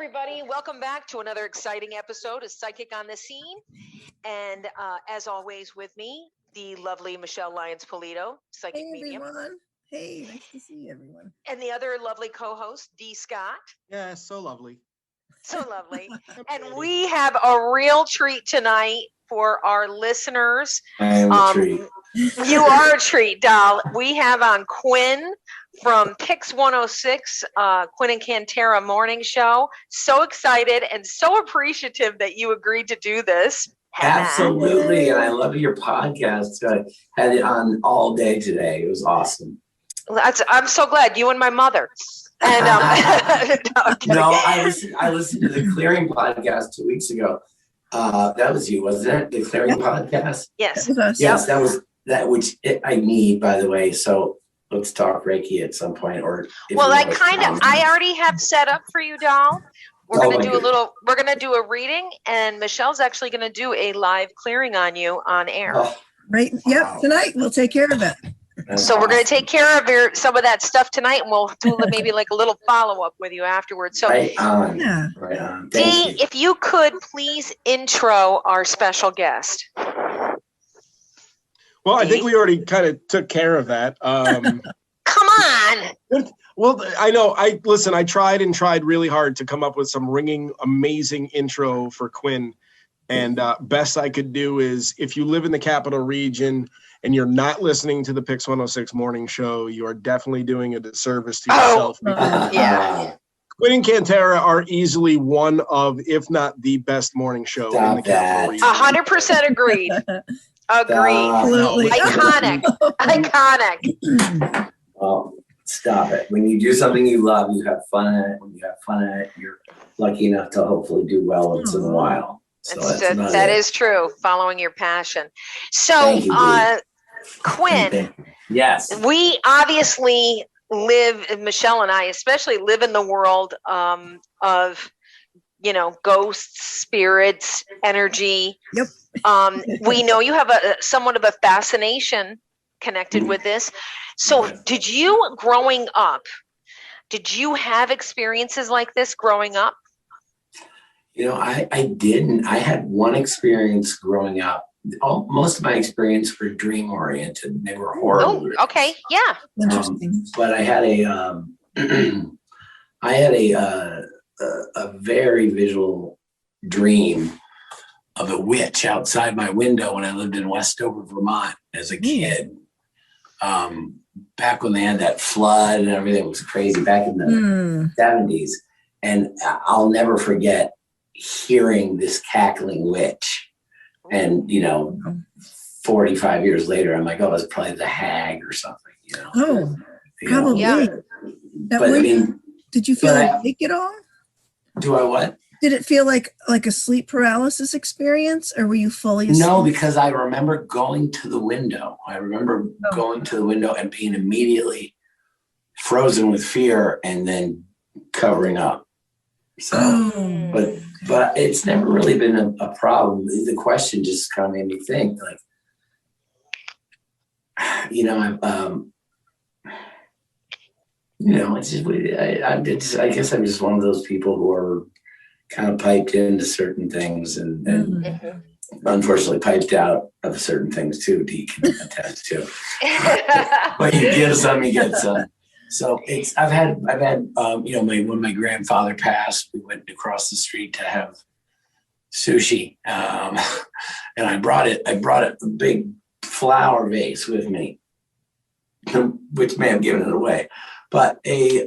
everybody. Welcome back to another exciting episode of Psychic on the Scene. And as always, with me, the lovely Michelle Lyons-Polito, psychic medium. Everyone. Hey, nice to see everyone. And the other lovely co-host, Dee Scott. Yeah, so lovely. So lovely. And we have a real treat tonight for our listeners. I am a treat. You are a treat, doll. We have on Quinn from Pix 106, Quinn and Cantara morning show. So excited and so appreciative that you agreed to do this. Absolutely. And I love your podcast. I had it on all day today. It was awesome. I'm so glad. You and my mother. And I listened to the Clearing podcast 2 weeks ago. That was you, wasn't it? The Clearing podcast? Yes. Yes, that was that, which I need, by the way. So let's talk Reiki at some point. Or I already have set up for you, doll. We're gonna do a reading, and Michelle's actually gonna do a live clearing on you on air. Oh, right. Yep. Wow. Tonight we'll take care of it. So we're going to take care of some of that stuff tonight, and we'll do maybe like a little follow-up with you afterwards. So, right on. Yeah. Right on. Dee, if you could please intro our special guest. Well, I think we already kind of took care of that. Come on. Well, I know. I tried really hard to come up with some ringing, amazing intro for Quinn. And best I could do is, if you live in the capital region and you're not listening to the Pix 106 morning show, you are definitely doing a disservice to yourself. Yeah. Quinn and Cantara are easily one of, if not the best morning show in the capital region. 100% agreed. Absolutely. Iconic. Well, stop it. When you do something you love, you have fun at it. When you have fun at it, you're lucky enough to hopefully do well once in a while. So that is true, following your passion. So, Quinn, yes, we obviously Michelle and I especially live in the world of, ghosts, spirits, energy. Yep. We know you have somewhat of a fascination connected with this. So did you have experiences like this growing up? I didn't. I had one experience growing up. Most of my experience were dream oriented. They were horrible. Oh, okay, yeah. Interesting. But I had a very visual dream of a witch outside my window when I lived in Westover, Vermont as a kid. Back when they had that flood and everything was crazy back in the 70s. And I'll never forget hearing this cackling witch. And 45 years later, I'm like, oh, it's probably the hag or something, Oh, probably. Yeah. Did you feel awake at all? Do I what? Did it feel like a sleep paralysis experience, or were you fully asleep? No, because I remember going to the window. Going to the window and being immediately frozen with fear and then covering up. So, but it's never really been a problem. The question just kind of made me think, like, I guess I'm just one of those people who are kind of piped into certain things and unfortunately piped out of certain things too. Dee can attest to. But you give some, you get some. So I've had when my grandfather passed, we went across the street to have sushi, and I brought a big flower vase with me, which may have given it away, but a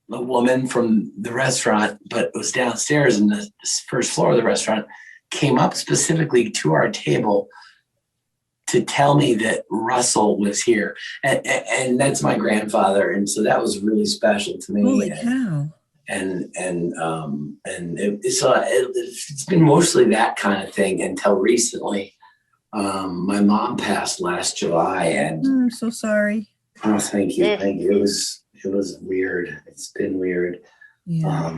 woman from the restaurant, but it was downstairs in the first floor of the restaurant, came up specifically to our table to tell me that Russell was here, and that's my grandfather, and so that was really special to me. Holy cow! It's been mostly that kind of thing until recently. My mom passed last July, and I'm so sorry. Oh, thank you. It was weird. It's been weird. Yeah.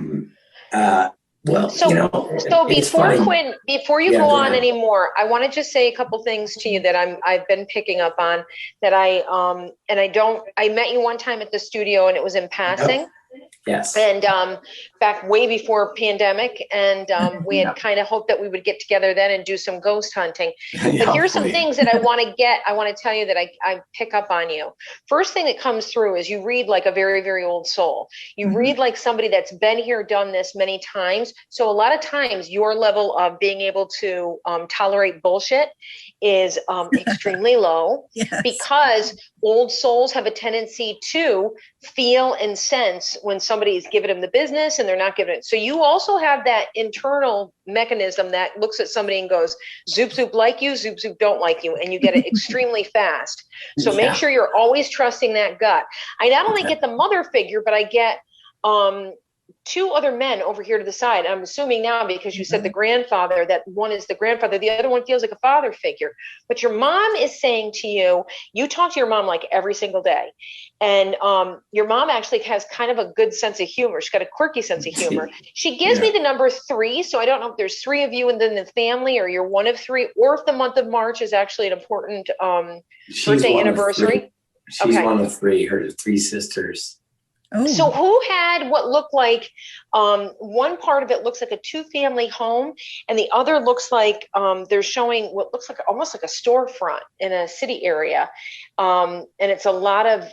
So before Quinn, before you go on anymore, I want to just say a couple things to you that I've been picking up on that I met you one time at the studio and it was in passing. Yes. And back way before pandemic, and we had kind of hoped that we would get together then and do some ghost hunting. But here's some things that I want to tell you that I pick up on you. First thing that comes through is you read like a very, very old soul. You read like somebody that's been here, done this many times. So a lot of times your level of being able to tolerate bullshit is extremely low. Yes. Because old souls have a tendency to feel and sense when somebody is giving them the business and they're not giving it. So you also have that internal mechanism that looks at somebody and goes, zoop, zoop like you, zoop, zoop don't like you. And you get it extremely fast. So make sure you're always trusting that gut. I not only get the mother figure, but I get two other men over here to the side. I'm assuming now, because you said the grandfather, that one is the grandfather, the other one feels like a father figure. But your mom is saying to you, you talk to your mom like every single day. And your mom actually has kind of a good sense of humor. She's got a quirky sense of humor. She gives me the number 3. So I don't know if there's 3 of you and then the family, or you're one of 3, or if the month of March is actually an important birthday anniversary. She's one of 3. Her 3 sisters. Oh. So who had what looked like, one part of it looks like a 2-family home, and the other looks like they're showing what looks like almost like a storefront in a city area. And it's a lot of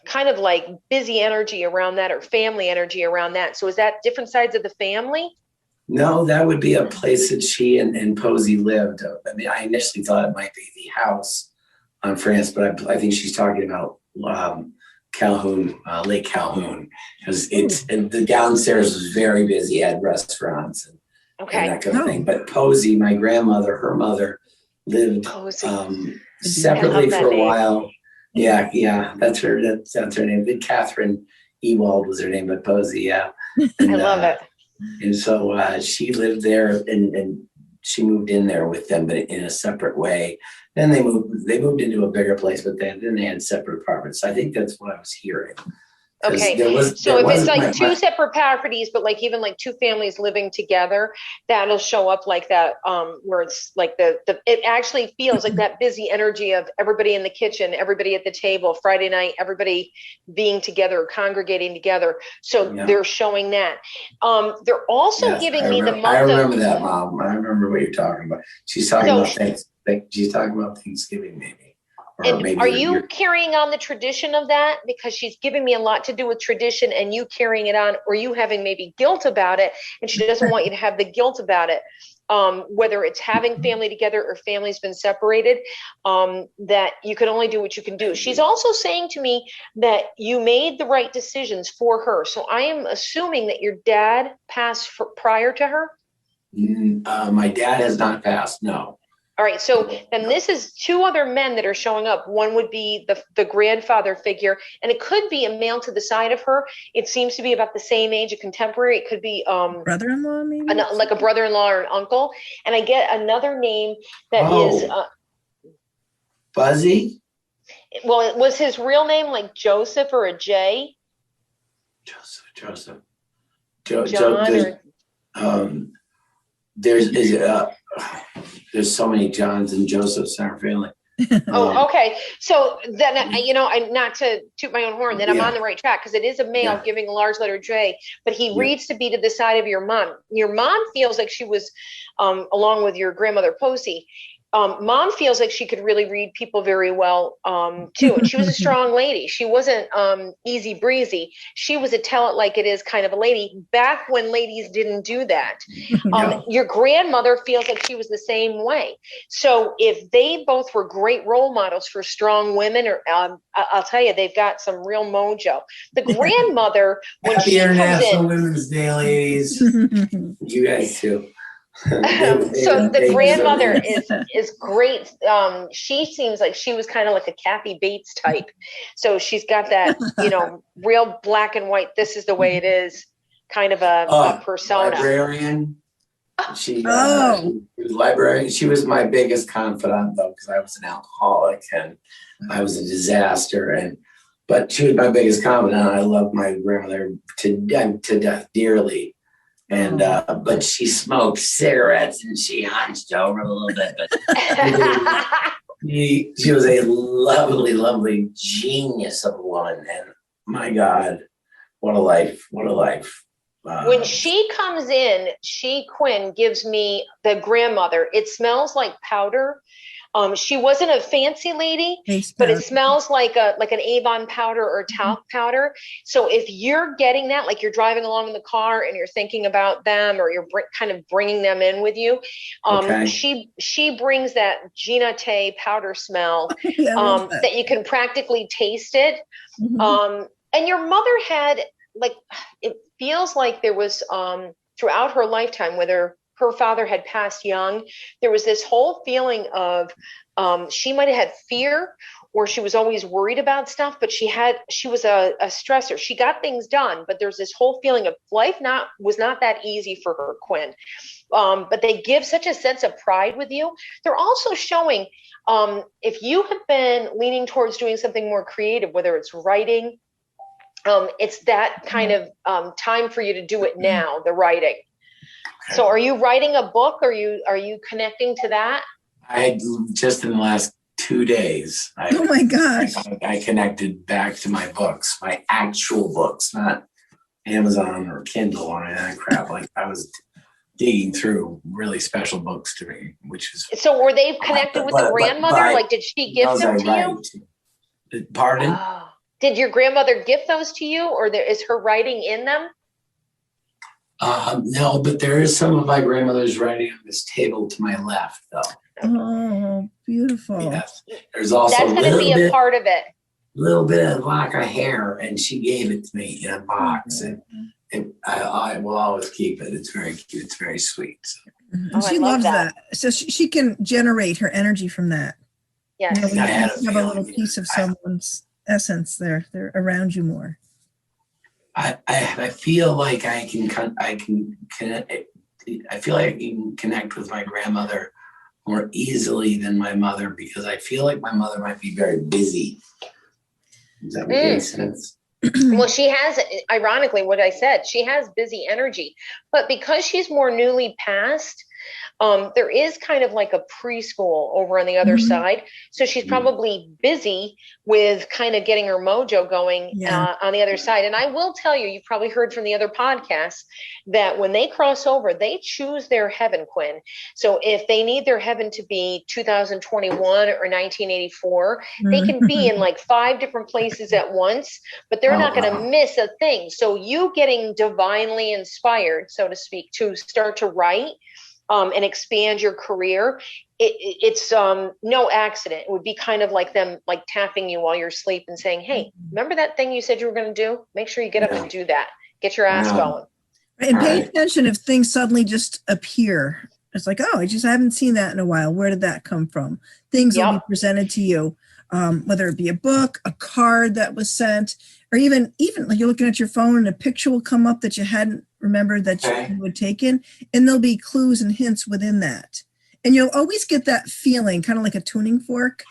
kind of like busy energy around that, or family energy around that. So is that different sides of the family? No, that would be a place that she and Posey lived. I mean, I initially thought it might be the house on France, but I think she's talking about Calhoun, Lake Calhoun, because and the downstairs was very busy, had restaurants and that kind of thing. But Posey, my grandmother, her mother lived separately for a while. Yeah, that's her name. Catherine Ewald was her name, but Posey, and, I love it. And so she lived there, and she moved in there with them, but in a separate way. Then they moved into a bigger place, but then they had separate apartments. I think that's what I was hearing. Okay. So if it's like 2 separate properties, but like even like 2 families living together, that'll show up like that, where it's like it actually feels like that busy energy of everybody in the kitchen, everybody at the table, Friday night, everybody being together, congregating together. So they're showing that. They're also giving me the month. I remember that, Mom. I remember what you're talking about. She's talking about things. She's talking about Thanksgiving, maybe. And are you carrying on the tradition of that? Because she's giving me a lot to do with tradition, and you carrying it on, or you having maybe guilt about it, and she doesn't want you to have the guilt about it. Whether it's having family together or family's been separated, that you can only do what you can do. She's also saying to me that you made the right decisions for her. So I am assuming that your dad passed prior to her? My dad has not passed, no. All right, so then this is 2 other men that are showing up. One would be the grandfather figure, and it could be a male to the side of her. It seems to be about the same age, a contemporary. It could be brother-in-law, maybe like a brother-in-law or an uncle. And I get another name that is Buzzy. Well, was his real name like Joseph or a J? Joseph. There's so many Johns and Josephs in our family. Oh, okay. So then, I'm not to toot my own horn, then I'm on the right track, because it is a male giving a large letter J, but he reads to be to the side of your mom. Your mom feels like she was, along with your grandmother Posey, mom feels like she could really read people very well, too. And she was a strong lady. She wasn't easy breezy. She was a tell it like it is kind of a lady back when ladies didn't do that. Your grandmother feels like she was the same way. So if they both were great role models for strong women, or I'll tell you, they've got some real mojo. The grandmother, when Happy she International comes in, Women's Day, ladies. You guys too. So the grandmother is great. She seems like she was kind of like a Kathy Bates type. So she's got that, real black and white, this is the way it is kind of a persona. Librarian. She was librarian. She was my biggest confidant, though, because I was an alcoholic and I was a disaster. But she was my biggest confidant. I loved my grandmother to death dearly. And but she smoked cigarettes and she hunched over a little bit. But she was a lovely, lovely genius of a woman. And my God, What a life. What a life. When she comes in, Quinn gives me the grandmother. It smells like powder. She wasn't a fancy lady, but it smells like an Avon powder or talc powder. So if you're getting that, like you're driving along in the car and you're thinking about them, or you're kind of bringing them in with you, she brings that Gina Tay powder smell that you can practically taste it. Mm-hmm. And your mother had, like, it feels like there was throughout her lifetime, whether her father had passed young, there was this whole feeling of she might have had fear, or she was always worried about stuff, but she was a stressor. She got things done, but there's this whole feeling of life was not that easy for her, Quinn. But they give such a sense of pride with you. They're also showing if you have been leaning towards doing something more creative, whether it's writing, it's that kind of time for you to do it now, the writing. Okay. So are you writing a book? Are you connecting to that? I just in the last 2 days. Oh my gosh. I connected back to my books, my actual books, not Amazon or Kindle or any of that crap. Like I was digging through really special books to me, which is. So were they connected with the grandmother? Like, did she give them to you? Pardon? Did your grandmother gift those to you, or is her writing in them? No, but there is some of my grandmother's writing on this table to my left, though. Oh, beautiful. Yes. There's also that's going to be a part of it. A little bit of lock of hair, and she gave it to me in a box, and I will always keep it. It's very cute. It's very sweet. So. She loves that. So she can generate her energy from that. Yes. You have a little piece of someone's essence there. They're around you more. I feel like I can connect. I feel like I can connect with my grandmother more easily than my mother, because I feel like my mother might be very busy. Does that make any sense? Well, she has, ironically, what I said, she has busy energy, but because she's more newly passed, there is kind of like a preschool over on the other side. So she's probably busy with kind of getting her mojo going on the other side. And I will tell you, you've probably heard from the other podcasts that when they cross over, they choose their heaven, Quinn. So if they need their heaven to be 2021 or 1984, they can be in like 5 different places at once, but they're not going to miss a thing. So you getting divinely inspired, so to speak, to start to write and expand your career, it's no accident. It would be kind of like them like tapping you while you're asleep and saying, hey, remember that thing you said you were going to do? Make sure you get up and do that. Get your ass going. And pay attention if things suddenly just appear. It's like, oh, I haven't seen that in a while. Where did that come from? Things will be presented to you, whether it be a book, a card that was sent, or even like you're looking at your phone and a picture will come up that you hadn't remembered that you would take in, and there'll be clues and hints within that. And you'll always get that feeling, kind of like a tuning fork.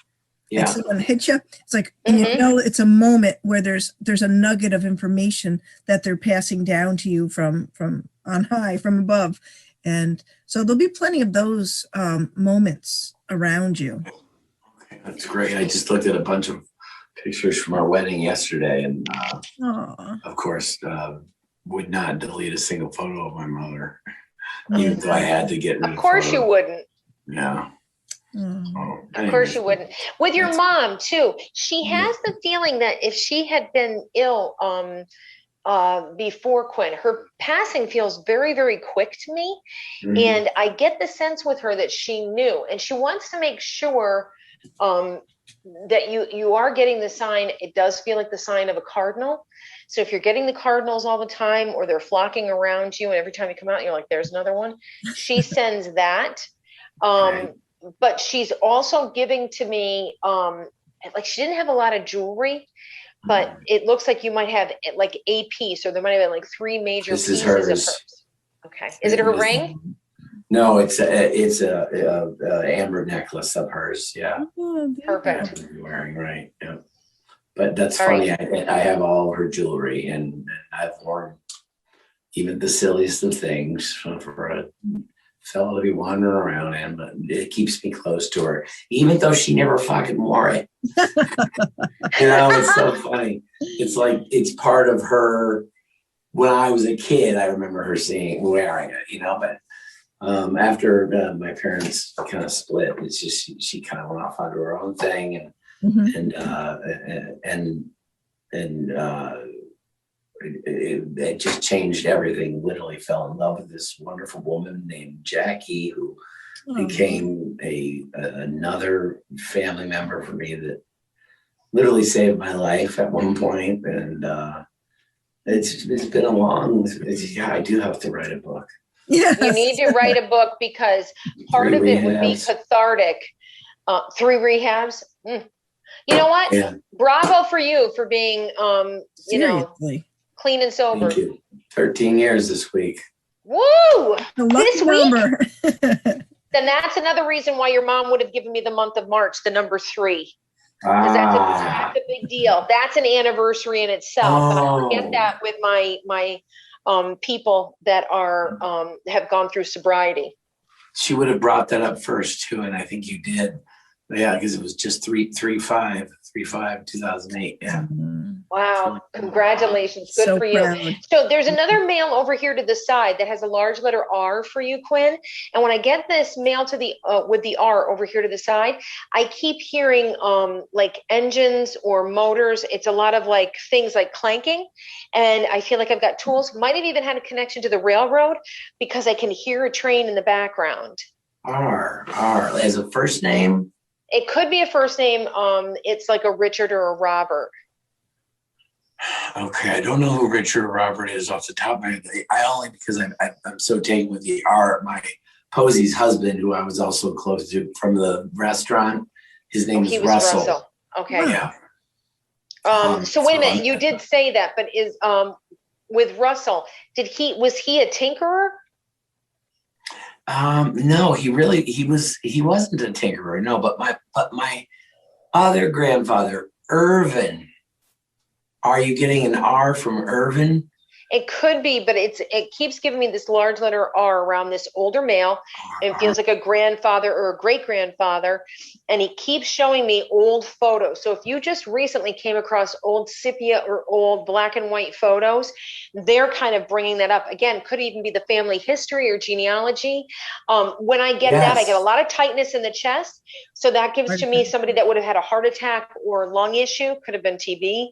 Like someone hits you. It's like, and you know, it's a moment where there's a nugget of information that they're passing down to you from on high, from above. And so there'll be plenty of those moments around you. Okay, that's great. I just looked at a bunch of pictures from our wedding yesterday, and of course, would not delete a single photo of my mother, even though I had to get rid of. Of course, you wouldn't. Yeah. Of course you wouldn't. With your mom too, she has the feeling that if she had been ill before Quinn, her passing feels very, very quick to me. And I get the sense with her that she knew, and she wants to make sure that you are getting the sign. It does feel like the sign of a cardinal. So if you're getting the cardinals all the time, or they're flocking around you, and every time you come out, you're like, there's another one. She sends that. But she's also giving to me, like she didn't have a lot of jewelry, but it looks like you might have like a piece, or there might have been like 3 major pieces of hers. Okay. Is it her ring? No, it's a amber necklace of hers. Yeah. Perfect. Wearing, right. Yeah. But that's funny. Right. I have all of her jewelry, and I've worn even the silliest of things for a fellow to be wandering around in, but it keeps me close to her, even though she never fucking wore it. You know, it's so funny. It's like, it's part of her when I was a kid, I remember her wearing it, you know, but after my parents kind of split, it's just she kind of went off onto her own thing, and it just changed everything. Literally fell in love with this wonderful woman named Jackie, who became another family member for me that literally saved my life at one point. And it's been a long. I do have to write a book. Yes. You need to write a book because part of it would be cathartic. 3 rehabs. You know what? Yeah. Bravo for you for being, you know, clean and sober. Thank you. 13 years this week. Woo! This number. Then that's another reason why your mom would have given me the month of March, the number 3. Because that's a big deal. That's an anniversary in itself. And I forget that with my people that are have gone through sobriety. She would have brought that up first too, and I think you did. Yeah, because it was just 3/5, 2008. Yeah. Wow. Congratulations. Good for you. Proud. So there's another mail over here to the side that has a large letter R for you, Quinn. And when I get this mail to the with the R over here to the side, I keep hearing like engines or motors. It's a lot of like things like clanking. And I feel like I've got tools. Might have even had a connection to the railroad because I can hear a train in the background. R as a first name? It could be a first name. It's like a Richard or a Robert. Okay, I don't know who Richard or Robert is off the top of my head. I only because I'm so taken with the R. My Posey's husband, who I was also close to from the restaurant, his name is Russell. Okay. Yeah. So wait a minute. You did say that, but is with Russell? Was he a tinkerer? No, he wasn't a tinkerer. No, but my other grandfather, Irvin. Are you getting an R from Irvin? It could be, but it keeps giving me this large letter R around this older male. It feels like a grandfather or a great grandfather, and he keeps showing me old photos. So if you just recently came across old sepia or old black and white photos, they're kind of bringing that up. Again, could even be the family history or genealogy. When I get that, I get a lot of tightness in the chest. So that gives to me somebody that would have had a heart attack or lung issue, could have been TB.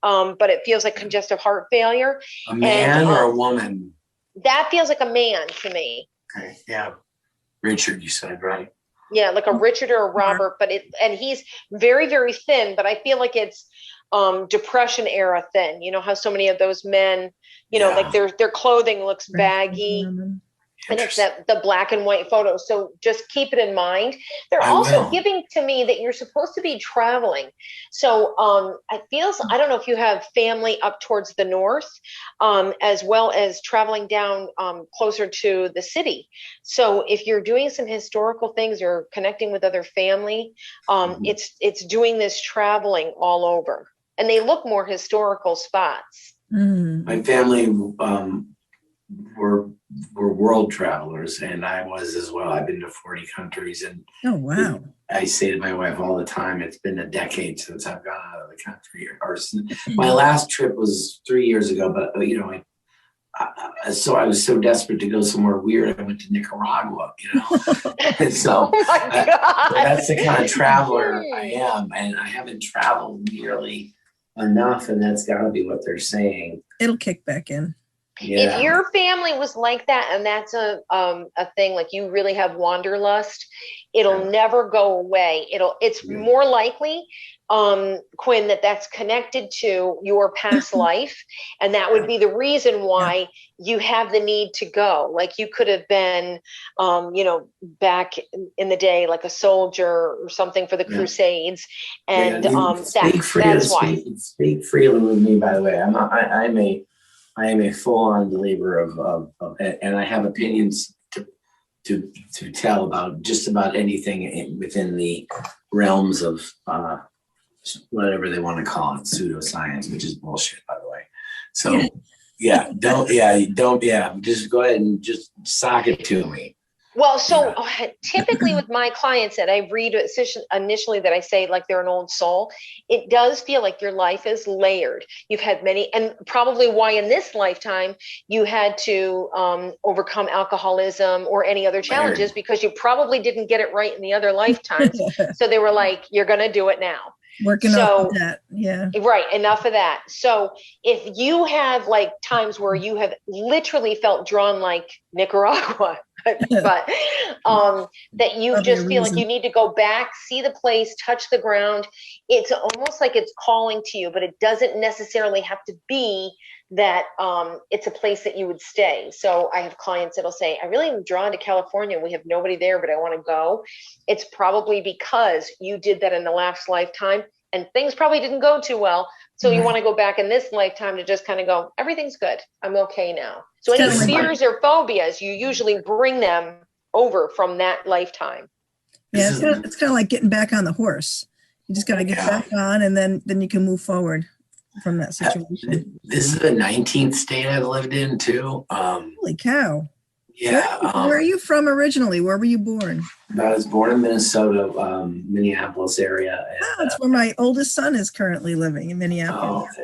But it feels like congestive heart failure. A man or a woman? That feels like a man to me. Okay, yeah. Richard, you said, right? Yeah, like a Richard or a Robert, and he's very, very thin, but I feel like it's Depression era thin. You know how so many of those men, you know, like their clothing looks baggy. And it's the black and white photo. So just keep it in mind. They're also giving to me that you're supposed to be traveling. So I don't know if you have family up towards the north, as well as traveling down closer to the city. So if you're doing some historical things or connecting with other family, it's doing this traveling all over. And they look more historical spots. My family were world travelers, and I was as well. I've been to 40 countries, and I say to my wife all the time, it's been a decade since I've gone out of the country. My last trip was 3 years ago, but you know, so I was so desperate to go somewhere weird, I went to Nicaragua, you know. And so that's the kind of traveler I am, and I haven't traveled nearly enough, and that's got to be what they're saying. It'll kick back in. Yeah. If your family was like that, and that's a thing, like you really have wanderlust, it'll never go away. It's more likely, Quinn, that's connected to your past life, and that would be the reason why you have the need to go. Like you could have been, you know, back in the day, like a soldier or something for the Crusades, and that's why. Speak freely with me, by the way. I am a full-on believer of and I have opinions to tell about just about anything within the realms of whatever they want to call it, pseudoscience, which is bullshit, by the way. So just go ahead and just sock it to me. Well, so typically with my clients that I read initially that I say like they're an old soul, it does feel like your life is layered. You've had many, and probably why in this lifetime you had to overcome alcoholism or any other challenges because you probably didn't get it right in the other lifetimes. So they were like, you're going to do it now. Working off of that. Yeah. Right. Enough of that. So if you have like times where you have literally felt drawn like Nicaragua, but that you just feel like you need to go back, see the place, touch the ground. It's almost like it's calling to you, but it doesn't necessarily have to be that it's a place that you would stay. So I have clients that'll say, I really am drawn to California. We have nobody there, but I want to go. It's probably because you did that in the last lifetime and things probably didn't go too well. So you want to go back in this lifetime to just kind of go, everything's good. I'm okay now. So any fears or phobias, you usually bring them over from that lifetime. Yeah, it's kind of like getting back on the horse. You just got to get back on, and then you can move forward from that situation. This is the 19th state I've lived in too. Holy cow! Yeah. Where are you from originally? Where were you born? I was born in Minnesota, Minneapolis area. And, that's where my oldest son is currently living, in Minneapolis.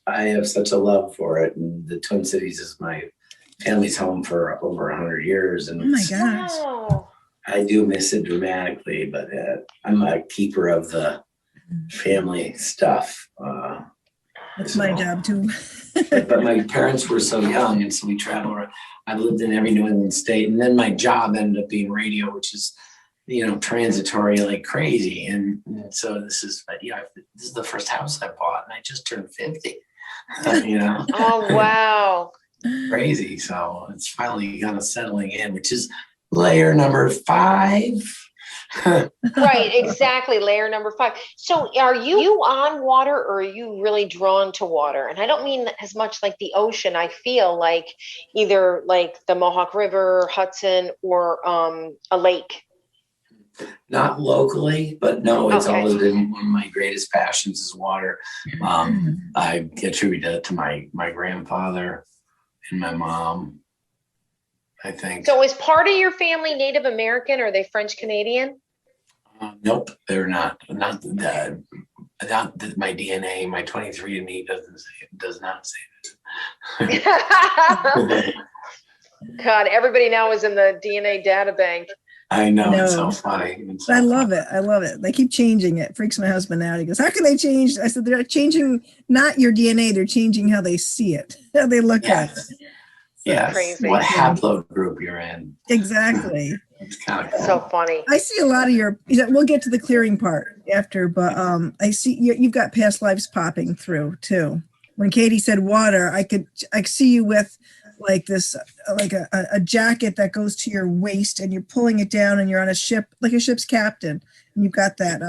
I have such a love for it, and the Twin Cities is my family's home for over 100 years. And oh my gosh! Wow. I do miss it dramatically, but I'm a keeper of the family stuff. That's my job too. but my parents were so young, and so we traveled. I lived in every New England state, and then my job ended up being radio, which is, transitory like crazy. And so this is the first house I bought, and I just turned 50. Oh wow! Crazy. So it's finally kind of settling in, which is layer number 5. Right, exactly. Layer number 5. So are you on water, or are you really drawn to water? And I don't mean as much like the ocean. I feel like either like the Mohawk River, Hudson, or a lake. Not locally, but no, it's always been one of my greatest passions is water. I attribute it to my grandfather and my mom, I think. So is part of your family Native American, or are they French Canadian? Nope, they're not. Not my DNA, my 23andMe does not say that. God, everybody now is in the DNA data bank. I know, it's so funny. I love it. They keep changing it. Freaks my husband out. He goes, how can they change? I said, they're changing not your DNA, they're changing how they see it, how they look at it. Yes. Crazy. What haplogroup group you're in. Exactly. It's kind of cool. So funny. I see a lot of your, we'll get to the clearing part after, but I see you've got past lives popping through too. When Katie said water, I see you with like this, like a jacket that goes to your waist, and you're pulling it down, and you're on a ship, like a ship's captain, and you've got that,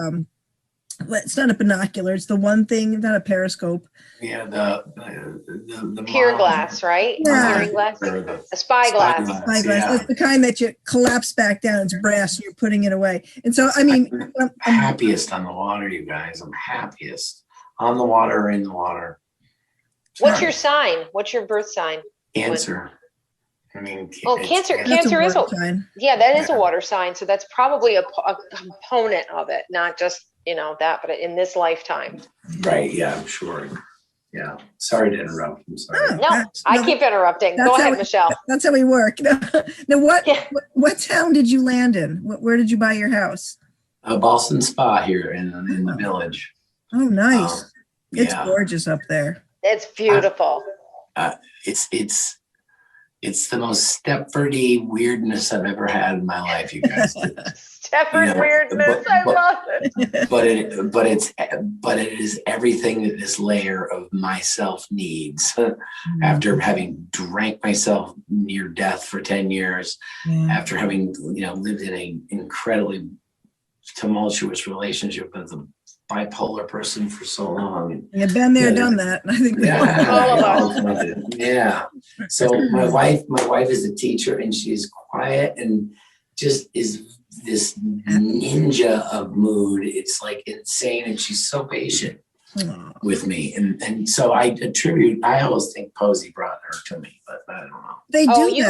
it's not a binocular, it's the one thing, not a periscope. Yeah, the pier glass, right? Yeah. Peering glass. A spyglass. Spyglass. Yeah. That's the kind that you collapse back down. It's brass, and you're putting it away. And so, I mean, I'm happiest on the water, you guys. I'm happiest on the water or in the water. What's your sign? What's your birth sign? Cancer. I mean, Cancer is a sign. Yeah, that is a water sign. So that's probably a component of it, not just that, but in this lifetime. Right. Yeah, I'm sure. Yeah. Sorry to interrupt. I'm sorry. No, I keep interrupting. Go ahead, Michelle. That's how we work. Now, what town did you land in? Where did you buy your house? Boston Spa here in the village. Oh, nice. It's gorgeous up there. It's beautiful. It's the most Stepfordy weirdness I've ever had in my life, you guys. Stepford weirdness, I love it. But it is everything that this layer of myself needs. After having drank myself near death for 10 years, after having lived in an incredibly tumultuous relationship with a bipolar person for so long. You've been there, done that. I think all of us. Yeah. So my wife is a teacher, and she's quiet and just is this ninja of mood. It's like insane, and she's so patient. with me. And so I always think Posey brought her to me, but I don't know. They do you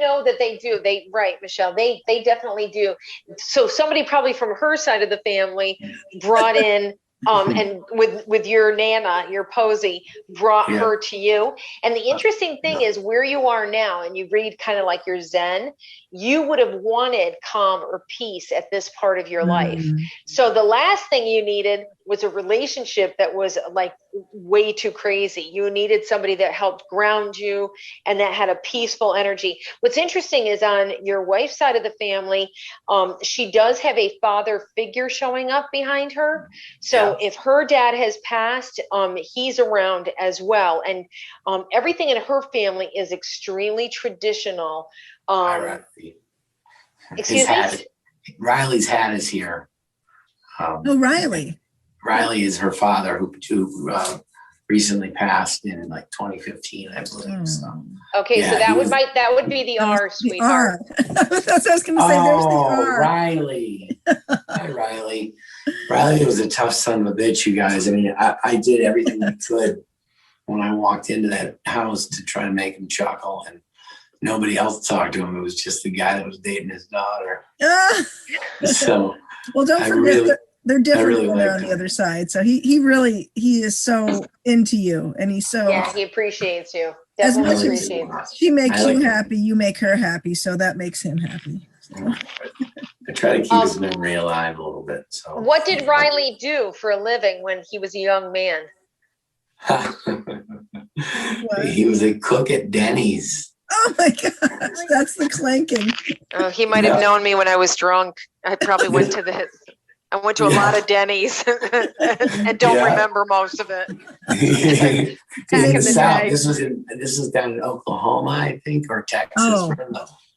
know that they do. Right, Michelle. They definitely do. So somebody probably from her side of the family brought in and with your Nana, your Posey, brought her to you. And the interesting thing is where you are now, and you read kind of like your Zen, you would have wanted calm or peace at this part of your life. So the last thing you needed was a relationship that was like way too crazy. You needed somebody that helped ground you and that had a peaceful energy. What's interesting is on your wife's side of the family, she does have a father figure showing up behind her. So if her dad has passed, he's around as well. And everything in her family is extremely traditional. Excuse me? Riley's hat is here. Riley. Riley is her father who recently passed in like 2015, I believe. So. Okay, so that would be the R, sweetheart. That's what I was going to say. There's the R. Riley. Hi, Riley. Riley was a tough son of a bitch, you guys. I mean, I did everything I could when I walked into that house to try and make him chuckle, and nobody else talked to him. It was just the guy that was dating his daughter. So, well, don't forget they're different when they're on the other side. So he is so into you, and he's so he appreciates you. As much as she makes you happy, you make her happy, so that makes him happy. So. I try to keep his memory alive a little bit. So, what did Riley do for a living when he was a young man? He was a cook at Denny's. Oh my gosh, that's the clanking. Oh, he might have known me when I was drunk. I probably went to a lot of Denny's and don't remember most of it. In the South, this is down in Oklahoma, I think, or Texas,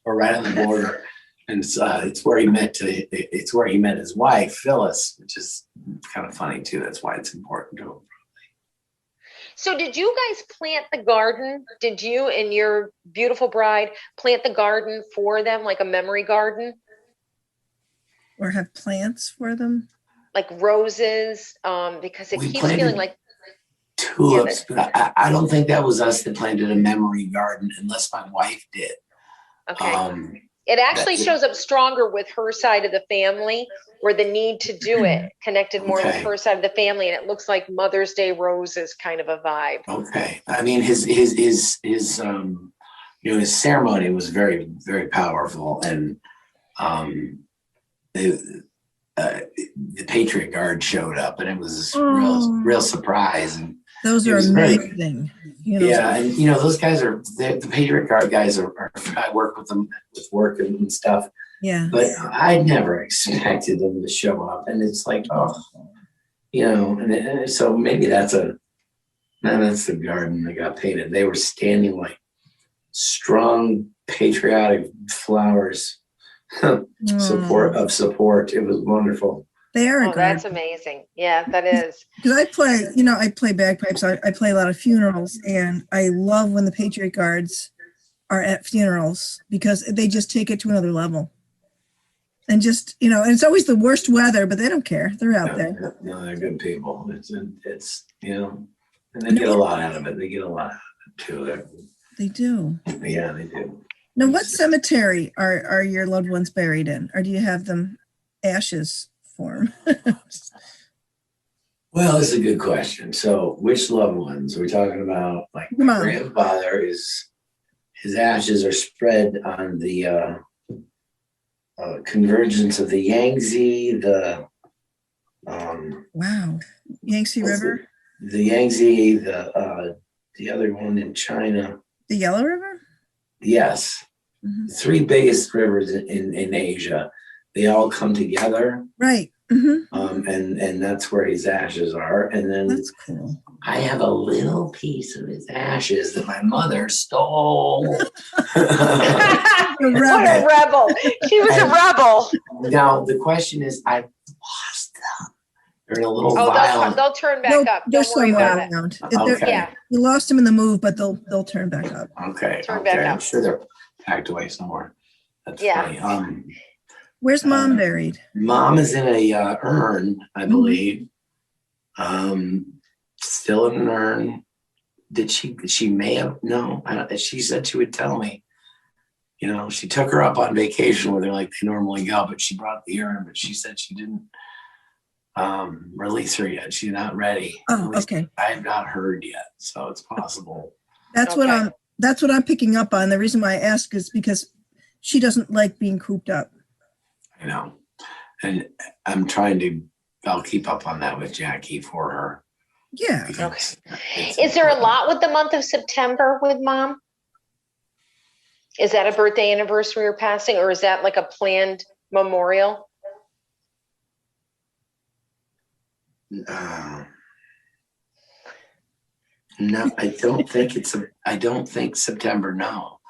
or right on the border. And it's where he met his wife, Phyllis, which is kind of funny too. That's why it's important to him. So did you guys plant the garden? Did you and your beautiful bride plant the garden for them, like a memory garden? Or have plants for them? Like roses, because it keeps feeling like tulips, but I don't think that was us that planted a memory garden unless my wife did. Okay. It actually shows up stronger with her side of the family, where the need to do it connected more with her side of the family, and it looks like Mother's Day roses kind of a vibe. Okay, I mean his ceremony was very, very powerful, and the Patriot Guard showed up, and it was a real surprise. And those are amazing. And those guys are the Patriot Guard guys are I work with them with work and stuff. Yeah. But I never expected them to show up, and it's like, and so maybe that's the garden that got painted. They were standing like strong patriotic flowers, support. It was wonderful. They are. That's amazing. Yeah, that is. Because I play bagpipes. I play a lot of funerals, and I love when the Patriot Guards are at funerals because they just take it to another level. And just, and it's always the worst weather, but they don't care. They're out there. No, they're good people. It's and they get a lot out of it. They get a lot out of it too. They do. Yeah, they do. Now, what cemetery are your loved ones buried in? Or do you have them ashes form? Well, it's a good question. So which loved ones? We're talking about like my grandfather his ashes are spread on the convergence of the Yangtze, Yangtze River, the Yangtze, the other one in China, the Yellow River. Yes, the three biggest rivers in Asia. They all come together, right? Mm-hmm. And that's where his ashes are. And then that's cool. I have a little piece of his ashes that my mother stole. What a rebel. She was a rebel. Now, the question is, I lost them. They're in a little vial. They'll turn back up. Don't worry about it. Okay. You lost them in the move, but they'll turn back up. Okay. I'm sure they're packed away somewhere. That's funny. Where's Mom buried? Mom is in a urn, I believe. Still in an urn. She may have, no, she said she would tell me. You know, she took her up on vacation with her like they normally go, but she brought the urn, but she said she didn't release her yet. She's not ready. Oh, okay. I have not heard yet, so it's possible. That's what I'm picking up on. The reason why I ask is because she doesn't like being cooped up. I know. And I'll keep up on that with Jackie for her. Yeah. Okay. Is there a lot with the month of September with Mom? Is that a birthday, anniversary, or passing, or is that like a planned memorial? No, I don't think September. No,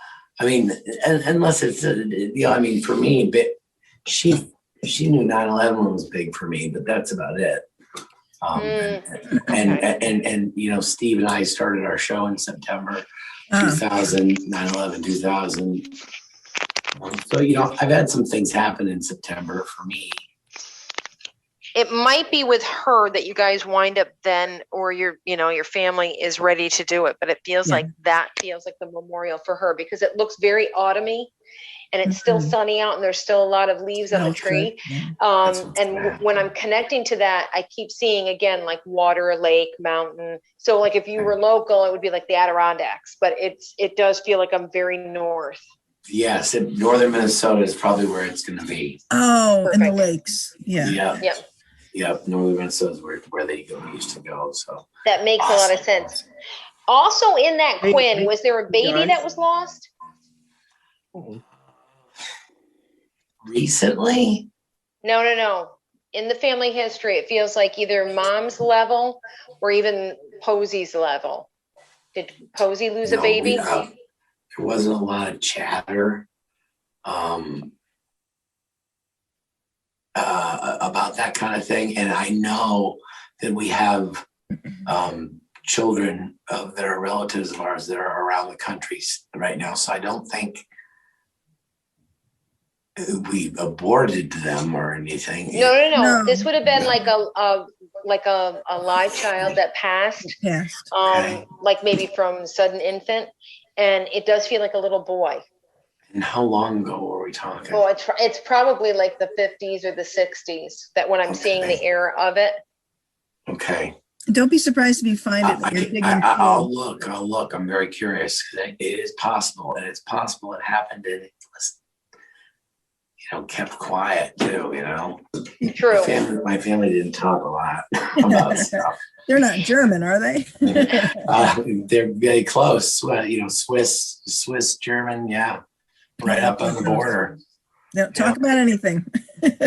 I mean, unless it's, I mean, for me, but she knew 9/11 was big for me, but that's about it. And you know, Steve and I started our show in September 2000, 9/11, 2000. So, you know, I've had some things happen in September for me. It might be with her that you guys wind up then, or your family is ready to do it, but it feels like that feels like the memorial for her because it looks very autumny and it's still sunny out and there's still a lot of leaves on the tree. And when I'm connecting to that, I keep seeing again, like water, lake, mountain. So like if you were local, it would be like the Adirondacks, but it does feel like I'm very north. Yes, northern Minnesota is probably where it's going to be. Oh, perfect. In the lakes. Yeah. Yep. Northern Minnesota is where they used to go. So that makes a lot of sense. Also, in that Quinn, was there a baby that was lost? Recently? No. In the family history, it feels like either Mom's level or even Posey's level. Did Posey lose a baby? There wasn't a lot of chatter about that kind of thing. And I know that we have children that are relatives of ours that are around the country right now. So I don't think we aborted them or anything. No. This would have been like a live child that passed. Like maybe from sudden infant. And it does feel like a little boy. And how long ago were we talking? Well, it's probably like the 50s or the 60s that when I'm seeing the era of it. Okay. Don't be surprised if you find it. When you're digging I'll look. I'm very curious. It is possible, and it's possible it happened and it was, kept quiet too. True. My family didn't talk a lot about stuff. They're not German, are they? They're very close. Swiss, German, right up on the border. Don't talk about anything.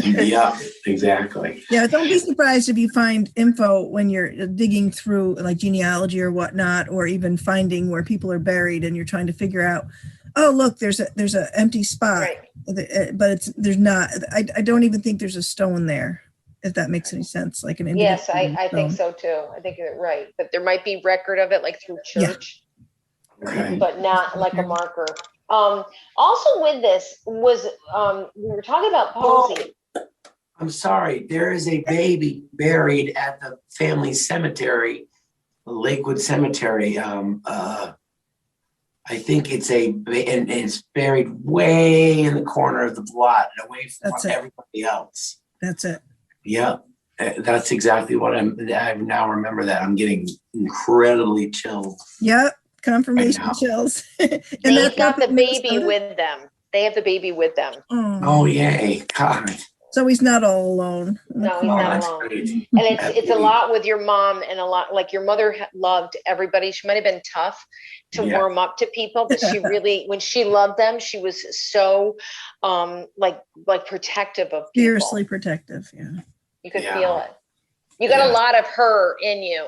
Yeah, exactly. Yeah, don't be surprised if you find info when you're digging through like genealogy or whatnot, or even finding where people are buried and you're trying to figure out, oh, look, there's an empty spot, but there's not. I don't even think there's a stone there, if that makes any sense. Like an yes, I think so too. I think you're right, but there might be record of it like through church, but not like a marker. Also with this was, we were talking about Posey. I'm sorry. There is a baby buried at the family cemetery, Lakewood Cemetery. I think it's and it's buried way in the corner of the plot, away from everybody else. That's it. Yeah, that's exactly what I now remember that. I'm getting incredibly chilled. Yep. Confirmation chills. And they've got the baby with them. They have the baby with them. Oh yay. God. So he's not all alone. No, he's not alone. And it's a lot with your mom, and a lot like your mother loved everybody. She might have been tough to warm up to people, but she really, when she loved them, she was so like protective of people. Fiercely protective. Yeah. You could feel it. You got a lot of her in you.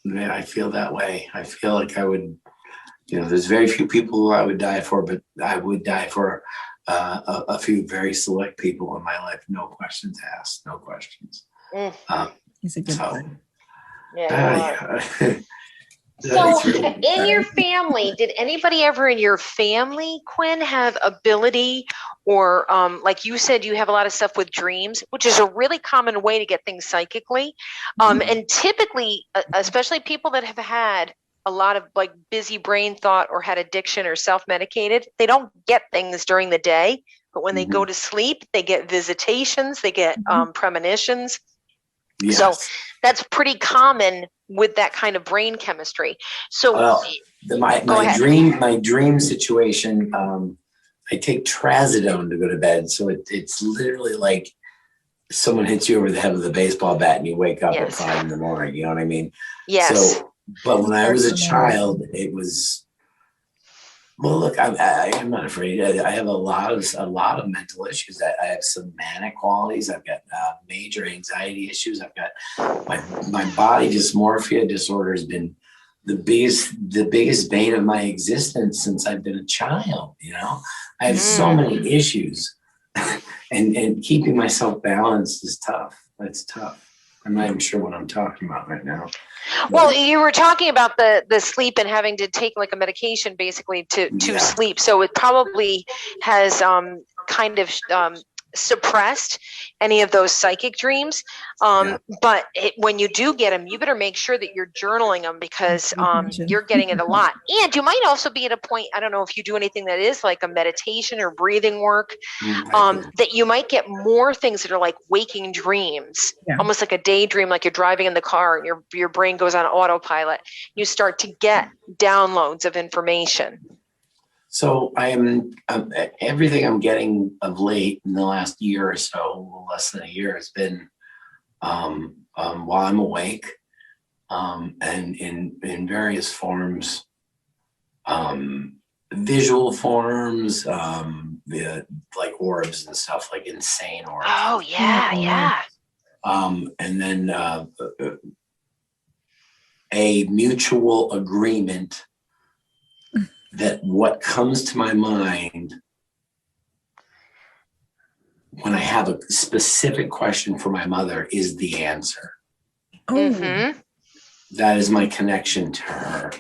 Man, I feel that way. I feel like I would, there's very few people who I would die for, but I would die for a few very select people in my life. No questions asked. No questions. He's a good one. Yeah. So, in your family, did anybody ever in your family, Quinn, have ability or, like you said, you have a lot of stuff with dreams, which is a really common way to get things psychically. And typically, especially people that have had a lot of like busy brain thought or had addiction or self-medicated, they don't get things during the day. But when they go to sleep, they get visitations, they get premonitions. Yes. So that's pretty common with that kind of brain chemistry. So my dream situation, I take trazodone to go to bed. So it's literally like someone hits you over the head with a baseball bat and you wake up at 5 a.m. You know what I mean? Yes. So, but when I was a child, it was, well, look, I'm not afraid. I have a lot of mental issues. I have some manic qualities. I've got major anxiety issues. I've got my body dysmorphia disorder has been the biggest bane of my existence since I've been a child. You know, I have so many issues, and keeping myself balanced is tough. It's tough. I'm not even sure what I'm talking about right now. Well, you were talking about the sleep and having to take like a medication basically to sleep. So it probably has kind of suppressed any of those psychic dreams. But when you do get them, you better make sure that you're journaling them because you're getting it a lot. And you might also be at a point, I don't know if you do anything that is like a meditation or breathing work, that you might get more things that are like waking dreams, almost like a daydream, like you're driving in the car and your brain goes on autopilot. You start to get downloads of information. So I am everything I'm getting of late in the last year or so, less than a year, has been while I'm awake, and in various forms, visual forms, like orbs and stuff, like insane orbs. Oh yeah. And then a mutual agreement that what comes to my mind when I have a specific question for my mother is the answer. That is my connection to her.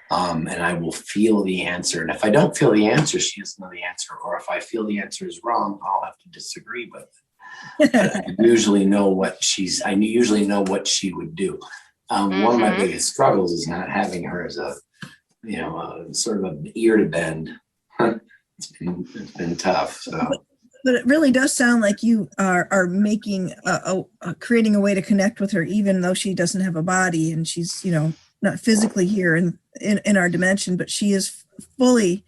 And I will feel the answer. And if I don't feel the answer, she doesn't know the answer. Or if I feel the answer is wrong, I'll have to disagree with it. I usually know what she would do. One of my biggest struggles is not having her as a sort of an ear to bend. It's been tough. So. But it really does sound like you are making creating a way to connect with her, even though she doesn't have a body and she's not physically here in our dimension, but she is fully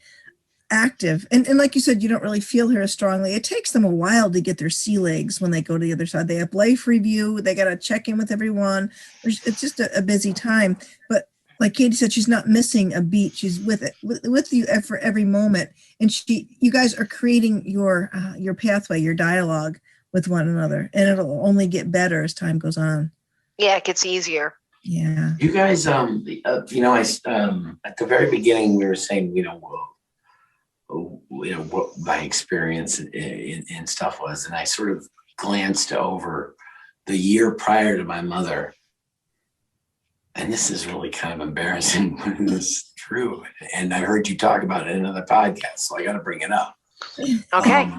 active. And like you said, you don't really feel her as strongly. It takes them a while to get their sea legs when they go to the other side. They have life review. They got to check in with everyone. It's just a busy time. But like Katie said, she's not missing a beat. She's with you for every moment. And you guys are creating your pathway, your dialogue with one another. And it'll only get better as time goes on. Yeah, it gets easier. Yeah. You guys, I at the very beginning, we were saying, what my experience in stuff was. And I sort of glanced over the year prior to my mother. And this is really kind of embarrassing, but it's true. And I heard you talk about it in another podcast, so I got to bring it up. Okay.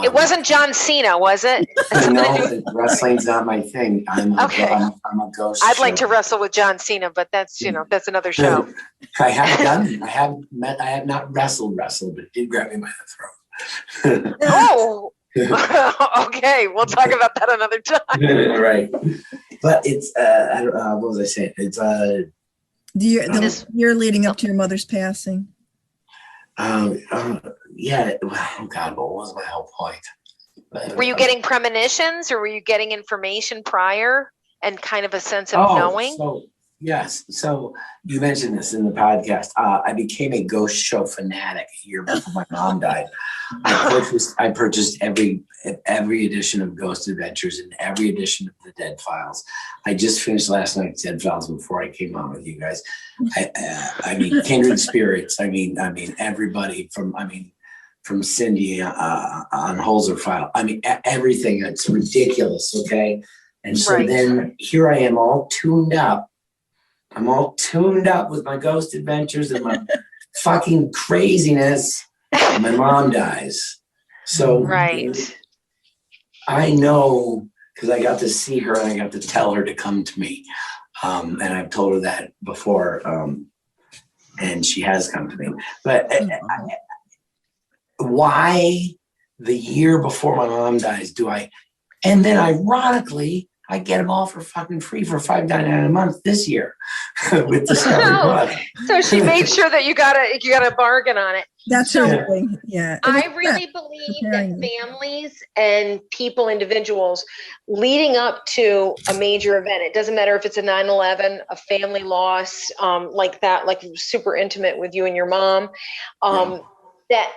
It wasn't John Cena, was it? No, wrestling's not my thing. I'm a ghost. I'd like to wrestle with John Cena, but that's that's another show. I have not wrestled, but did grab me by the throat. Oh. Okay, we'll talk about that another time. Right. But it's what was I saying? It's the year leading up to your mother's passing. Yeah. Oh God, what was my whole point? Were you getting premonitions, or were you getting information prior and kind of a sense of knowing? Yes. So you mentioned this in the podcast. I became a ghost show fanatic a year before my mom died. I purchased every edition of Ghost Adventures and every edition of the Dead Files. I just finished last night's Dead Files before I came on with you guys. I mean, Kindred Spirits. I mean, everybody from Cindy on Holzer File. I mean, everything. It's ridiculous. Okay. And so then here I am all tuned up I'm all tuned up with my ghost adventures and my fucking craziness. And my mom dies. So Right. I know, because I got to see her and I got to tell her to come to me. And I've told her that before. And she has come to me. But why the year before my mom dies do I? And then ironically, I get them all for fucking free for $5.99 a month this year with Discovery Plus. So she made sure that you got a bargain on it. That's So, her thing. Yeah. I really believe that families and people, individuals, leading up to a major event, it doesn't matter if it's a 9/11, a family loss, like that, like super intimate with you and your mom, that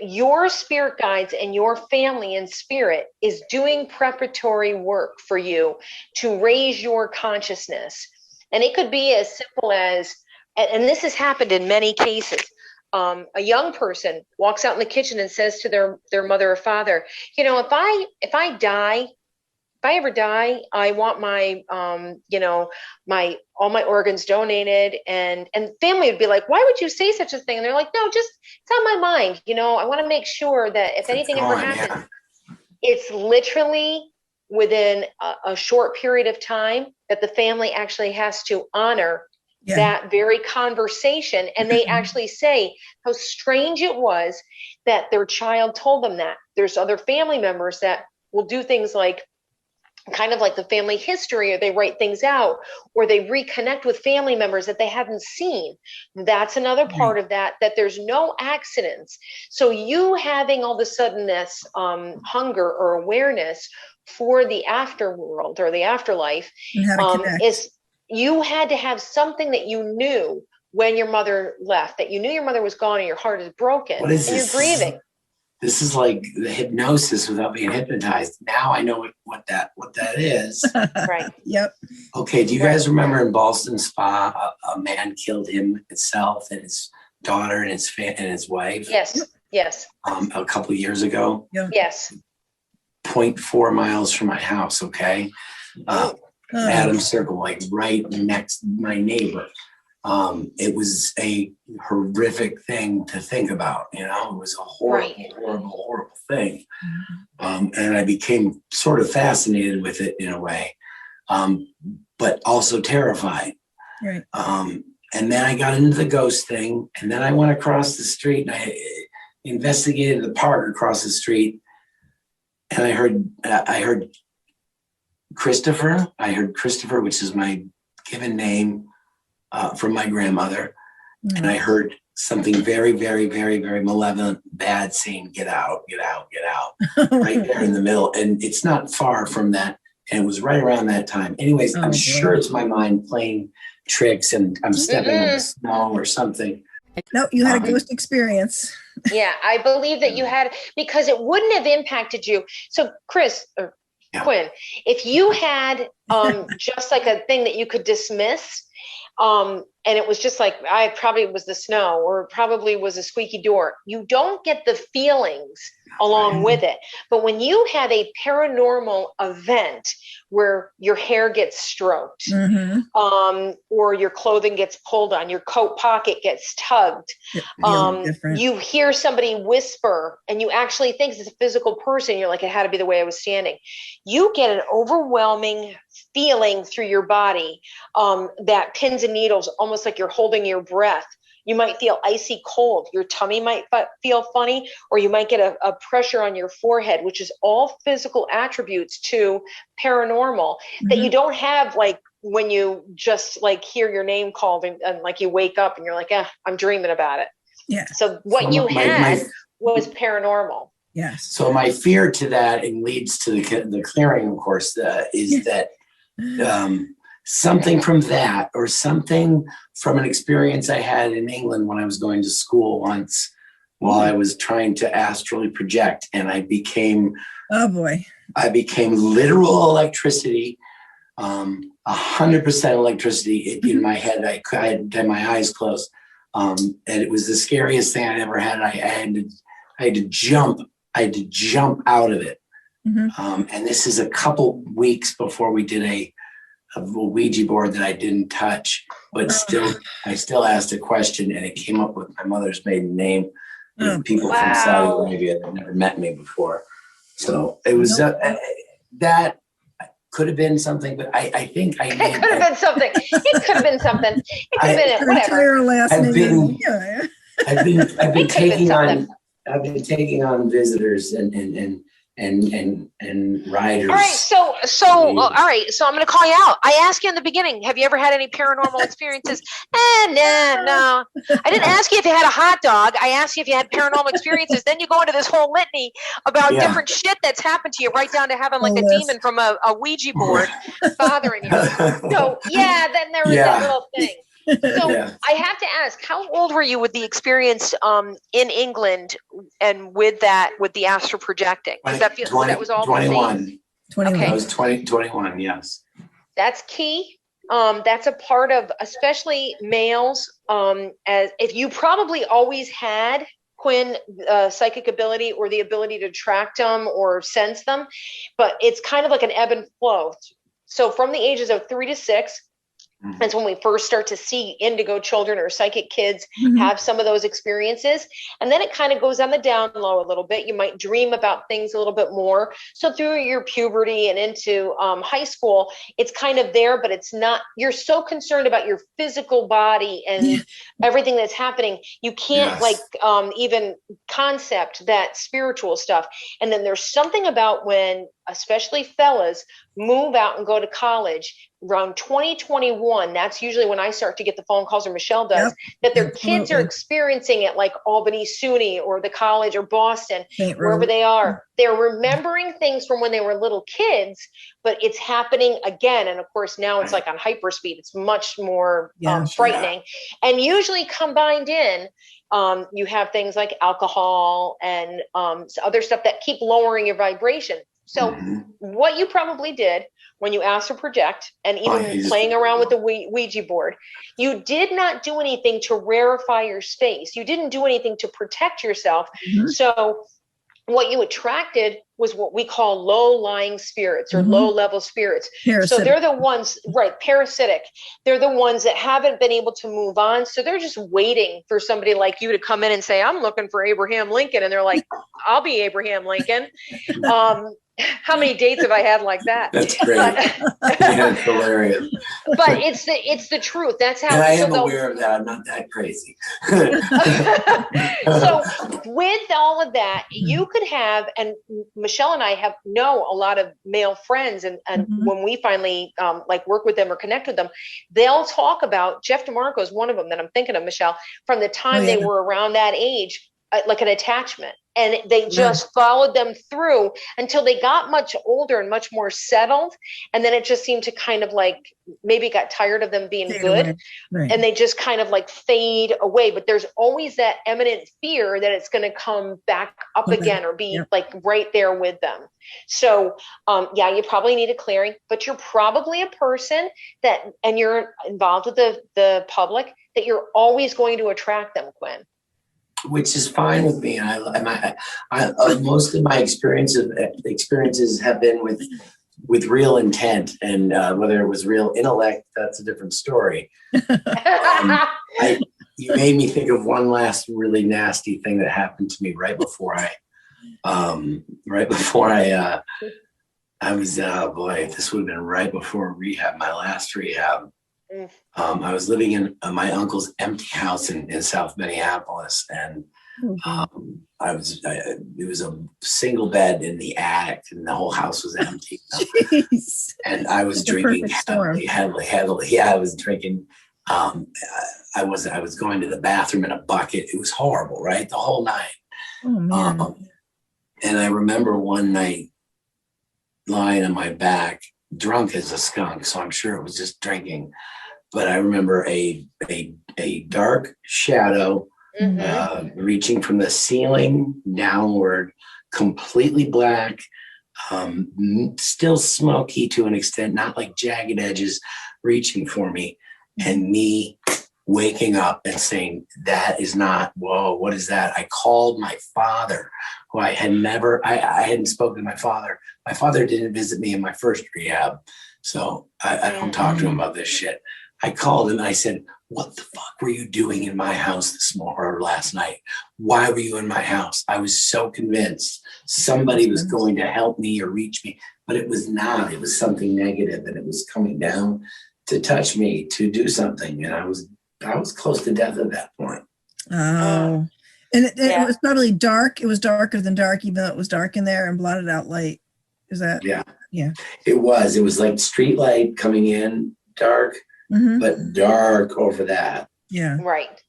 your spirit guides and your family in spirit is doing preparatory work for you to raise your consciousness. And it could be as simple as, and this has happened in many cases, a young person walks out in the kitchen and says to their mother or father, you know, if I ever die, I want my, all my organs donated. And family would be like, why would you say such a thing? And they're like, no, just, it's on my mind. You know, I want to make sure that if anything ever happens, it's literally within a short period of time that the family actually has to honor that very conversation. And they actually say how strange it was that their child told them that. There's other family members that will do things like, kind of like the family history, or they write things out, or they reconnect with family members that they haven't seen. That's another part of that there's no accidents. So you having all of a sudden this hunger or awareness for the afterworld or the afterlife is, you had to have something that you knew when your mother left, that you knew your mother was gone and your heart is broken and you're grieving. This is like the hypnosis without being hypnotized. Now I know what that is. Right. Yep. Okay. Do you guys remember in Ballston Spa, a man killed himself and his daughter and his wife? Yes. Yes. A couple of years ago. Yeah. Yes. 0.4 miles from my house. Okay. Adams Circle, like right next my neighbor. It was a horrific thing to think about, you know, it was a horrible thing. And I became sort of fascinated with it in a way, but also terrified. Right. And then I got into the ghost thing, and then I went across the street and I investigated the park across the street, and I heard Christopher. I heard Christopher, which is my given name from my grandmother. And I heard something very, very, very, very malevolent, bad saying, get out, get out, get out, right there in the middle. And it's not far from that. And it was right around that time. Anyways, I'm sure it's my mind playing tricks and I'm stepping on the snow or something. No, you had a ghost experience. Yeah, I believe that you had, because it wouldn't have impacted you. So Chris, or Quinn, if you had just like a thing that you could dismiss, and it was just like, I probably was the snow, or it probably was a squeaky door. You don't get the feelings along with it. But when you have a paranormal event where your hair gets stroked, or your clothing gets pulled on, your coat pocket gets tugged, you hear somebody whisper and you actually think it's a physical person. You're like, it had to be the way I was standing. You get an overwhelming feeling through your body, that pins and needles, almost like you're holding your breath. You might feel icy cold. Your tummy might feel funny, or you might get a pressure on your forehead, which is all physical attributes to paranormal that you don't have, like when you just like hear your name called and like you wake up and you're like, I'm dreaming about it. Yeah. So what you had was paranormal. Yes. So my fear to that, and leads to the clearing, of course, is that something from that, or something from an experience I had in England when I was going to school once, while I was trying to astrally project, and I became literal electricity, 100% electricity in my head. I had my eyes closed, and it was the scariest thing I'd ever had. I had to jump out of it. And this is a couple weeks before we did a Ouija board that I didn't touch, but I still asked a question, and it came up with my mother's maiden name, with people from Saudi Arabia that never met me before. So it was that could have been something, but I think it could have been something. It could have been something. It could have been whatever. I've been taking on visitors and riders. All right, all right, so I'm going to call you out. I asked you in the beginning, have you ever had any paranormal experiences? No. I didn't ask you if you had a hot dog. I asked you if you had paranormal experiences. Then you go into this whole litany about different shit that's happened to you, right down to having like a demon from a Ouija board bothering you. So then there was that little thing. So I have to ask, how old were you with the experience in England and with the astral projecting? That was all 21. 21. I was 21, yes. That's key. That's a part of, especially males, as if you probably always had, Quinn, psychic ability or the ability to track them or sense them, but it's kind of like an ebb and flow. So from the ages of 3 to 6, that's when we first start to see indigo children or psychic kids have some of those experiences. And then it kind of goes on the down low a little bit. You might dream about things a little bit more. So through your puberty and into high school, it's kind of there, but it's not, you're so concerned about your physical body and everything that's happening. You can't even concept that spiritual stuff. And then there's something about when, especially fellas, move out and go to college around 2021, that's usually when I start to get the phone calls, or Michelle does, that their kids are experiencing it, like Albany SUNY or the college or Boston, wherever they are. They're remembering things from when they were little kids, but it's happening again. And of course, now it's like on hyperspeed. It's much more frightening. And usually combined in, you have things like alcohol and other stuff that keep lowering your vibration. So what you probably did when you asked to project and even playing around with the Ouija board, you did not do anything to rarefy your space. You didn't do anything to protect yourself. So what you attracted was what we call low-lying spirits or low-level spirits. So they're the ones, parasitic. They're the ones that haven't been able to move on. So they're just waiting for somebody like you to come in and say, I'm looking for Abraham Lincoln. And they're like, I'll be Abraham Lincoln. How many dates have I had like that? That's great. It's hilarious. But it's the truth. That's how. And I am aware of that. I'm not that crazy. So with all of that, you could have, and Michelle and I know a lot of male friends, and when we finally work with them or connect with them, they'll talk about, Jeff DeMarco is one of them that I'm thinking of, Michelle, from the time they were around that age, like an attachment. And they just followed them through until they got much older and much more settled. And then it just seemed to kind of maybe got tired of them being good. And they just kind of fade away. But there's always that imminent fear that it's going to come back up again or be right there with them. So, you probably need a clearing, but you're probably a person and you're involved with the public, that you're always going to attract them, Quinn. Which is fine with me. I most of my experiences have been with real intent, and whether it was real intellect, that's a different story. You made me think of one last really nasty thing that happened to me right before I was, this would have been right before rehab, my last rehab. I was living in my uncle's empty house in South Minneapolis, and it was a single bed in the attic, and the whole house was empty. And I was drinking heavily. Yeah, I was drinking. I was going to the bathroom in a bucket. It was horrible, right? The whole night. Oh man! And I remember one night lying on my back, drunk as a skunk. So I'm sure it was just drinking. But I remember a dark shadow reaching from the ceiling downward, completely black, still smoky to an extent, not like jagged edges reaching for me, and me waking up and saying, that is not, whoa, what is that? I called my father, who I hadn't spoken to my father. My father didn't visit me in my first rehab. So I don't talk to him about this shit. I called and I said, what the fuck were you doing in my house this morning or last night? Why were you in my house? I was so convinced somebody was going to help me or reach me, but it was not. It was something negative, and it was coming down to touch me, to do something. And I was close to death at that point. Oh, and it was probably dark. It was darker than dark, even though it was dark in there and blotted out light. Is that? Yeah. Yeah. It was like street light coming in, dark, but dark over that. Yeah. Right.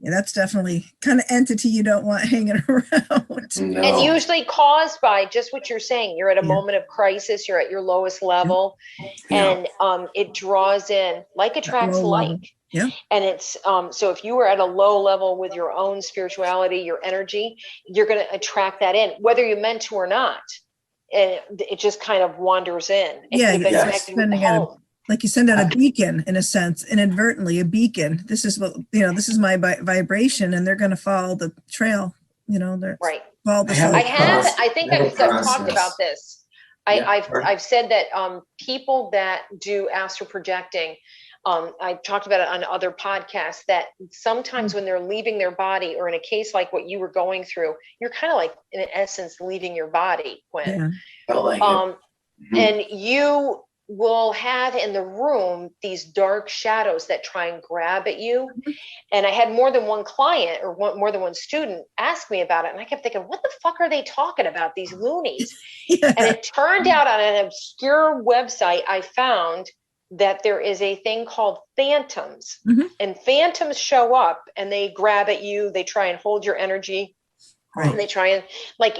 Yeah, that's definitely kind of entity you don't want hanging around. No. And usually caused by just what you're saying. You're at a moment of crisis. You're at your lowest level, and it draws in, like attracts like. Yeah. And it's so if you were at a low level with your own spirituality, your energy, you're going to attract that in, whether you meant to or not. And it just kind of wanders in. It could have been connected with home. Like you send out a beacon, in a sense, inadvertently, a beacon. This is what, this is my vibration, and they're going to follow the trail. They're right. Follow the I think I've talked about this. I've said that people that do astral projecting, I talked about it on other podcasts, that sometimes when they're leaving their body, or in a case like what you were going through, you're kind of like, in essence, leaving your body, Quinn. Yeah. And you will have in the room these dark shadows that try and grab at you. And I had more than one client or more than one student ask me about it. And I kept thinking, what the fuck are they talking about, these loonies? And it turned out on an obscure website, I found that there is a thing called phantoms. And phantoms show up and they grab at you. They try and hold your energy. Right. And they try and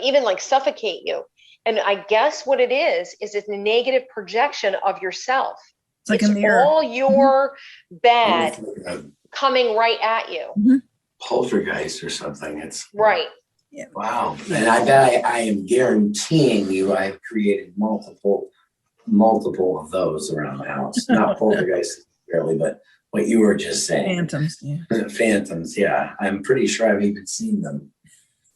even suffocate you. And I guess what it is it's a negative projection of yourself. It's like a mirror. All your bad coming right at you. Poltergeist or something. It's right. Yeah. Wow. And I bet I am guaranteeing you I've created multiple of those around the house. Not poltergeists really, but what you were just saying. Phantoms. Yeah. Phantoms. Yeah. I'm pretty sure I've even seen them.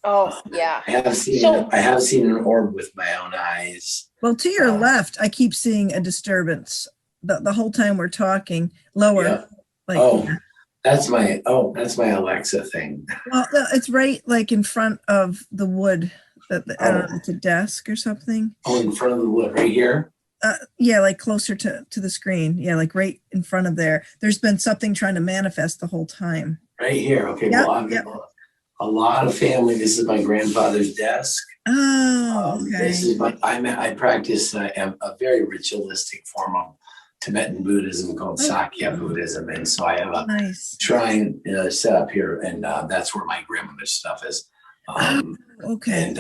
Oh yeah. I have seen an orb with my own eyes. Well, to your left, I keep seeing a disturbance the whole time we're talking. Lower. Yeah. That's my Alexa thing. Well, it's right in front of the wood. I don't know, it's a desk or something. Oh, in front of the wood, right here? Yeah, closer to the screen. Yeah, right in front of there. There's been something trying to manifest the whole time. Right here. Okay. Yep, well, a lot of family. This is my grandfather's desk. Oh, okay. This is I practice a very ritualistic form of Tibetan Buddhism called Sakya Buddhism, and so I have a shrine set up here, and that's where my grandmother's stuff is. Okay. And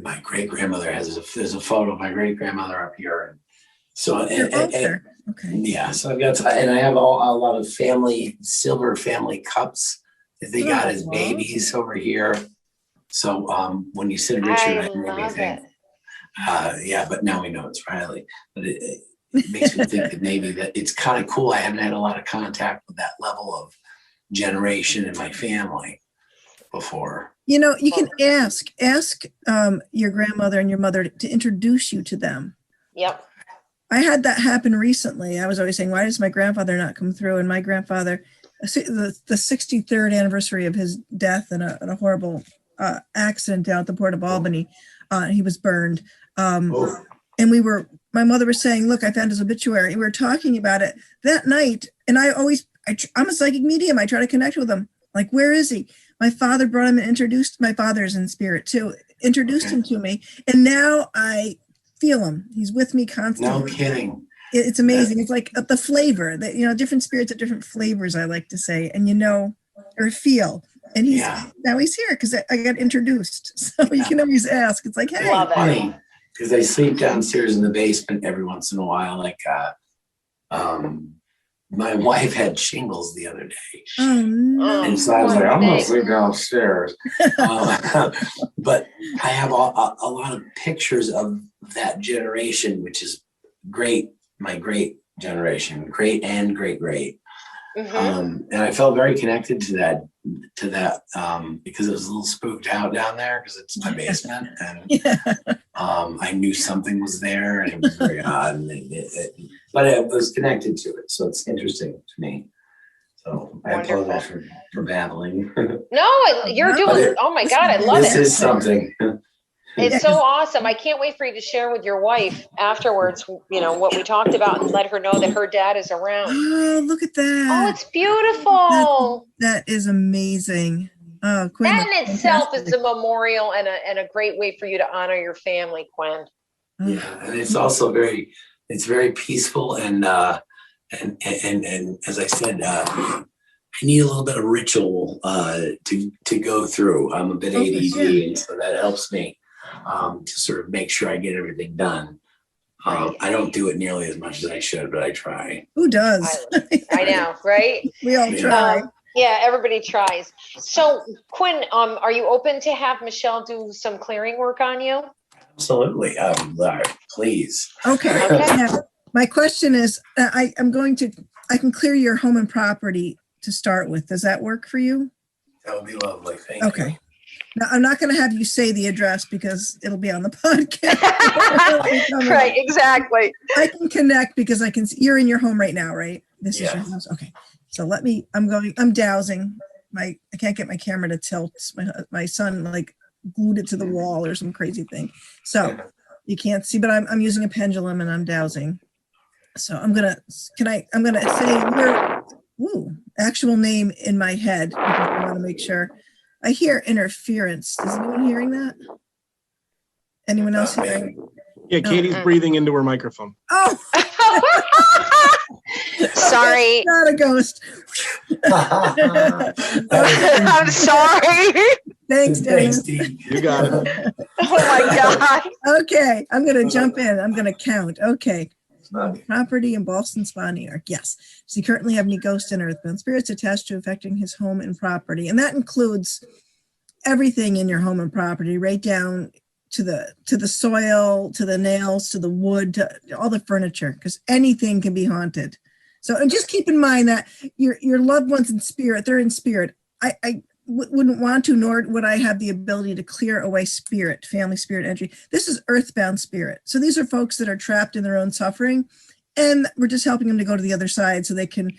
my great grandmother there's a photo of my great grandmother up here, and so okay. Yeah, so I've got and I have a lot of silver family cups that they got as babies over here. So when you said Richard, I didn't really think. But now we know it's Riley. But it makes me think that maybe that it's kind of cool. I haven't had a lot of contact with that level of generation in my family before. You can ask your grandmother and your mother to introduce you to them. Yep. I had that happen recently. I was always saying, why does my grandfather not come through? And my grandfather, the 63rd anniversary of his death in a horrible accident down at the Port of Albany, he was burned. And my mother was saying, look, I found his obituary. We were talking about it that night. And I'm a psychic medium. I try to connect with him. Where is he? My father brought him and introduced, my father's in spirit too, introduced him to me. And now I feel him. He's with me constantly. No kidding. It's amazing. It's like the flavor that, different spirits have different flavors, I like to say, and or feel. And now he's here because I got introduced. So you can always ask. It's like, hey. Funny, because I sleep downstairs in the basement every once in a while. My wife had shingles the other day. Oh, no. And so I was like, I'm going to sleep downstairs. But I have a lot of pictures of that generation, which is great. My great generation, great and great. And I felt very connected to to that because it was a little spooked out down there because it's my basement, and I knew something was there, and it was very odd, but it was connected to it, so it's interesting to me. So I apologize for babbling. No, you're doing. Oh my God, I love it. This is something. It's so awesome. I can't wait for you to share with your wife afterwards, what we talked about, and let her know that her dad is around. Oh, look at that. Oh, it's beautiful. That is amazing. Oh, Quinn, that in itself is a memorial and a great way for you to honor your family, Quinn. Yeah, and it's also very peaceful, and as I said, I need a little bit of ritual to go through. I'm a bit ADD, and so that helps me to sort of make sure I get everything done. I don't do it nearly as much as I should, but I try. Who does? I know, right? We all try. Yeah, everybody tries. So, Quinn, are you open to have Michelle do some clearing work on you? Absolutely. Please. Okay. Now, my question is, I can clear your home and property to start with. Does that work for you? That would be lovely. Thank you. Okay. Now, I'm not going to have you say the address because it'll be on the podcast. Right, exactly. I can connect because I can see you're in your home right now, right? This is Yes. your house. Okay. So I'm dowsing. I can't get my camera to tilt. My son like glued it to the wall or some crazy thing. So you can't see, but I'm using a pendulum and I'm dowsing. So I'm going to say your actual name in my head because I want to make sure. I hear interference. Is anyone hearing that? Anyone else hearing? Yeah, Katie's breathing into her microphone. Oh, sorry. Not a ghost. I'm sorry. Thanks, Dennis. You got it. Oh my God. Okay, I'm going to jump in. I'm going to count. Okay. Property in Boston Spa, New York. Yes. Does he currently have any ghosts and earthbound spirits attached to affecting his home and property? And that includes everything in your home and property, right down to the soil, to the nails, to the wood, to all the furniture, because anything can be haunted. So, and just keep in mind that your loved ones in spirit, they're in spirit. I wouldn't want to, nor would I have the ability to clear away spirit, family spirit energy. This is earthbound spirit. So these are folks that are trapped in their own suffering, and we're just helping them to go to the other side so they can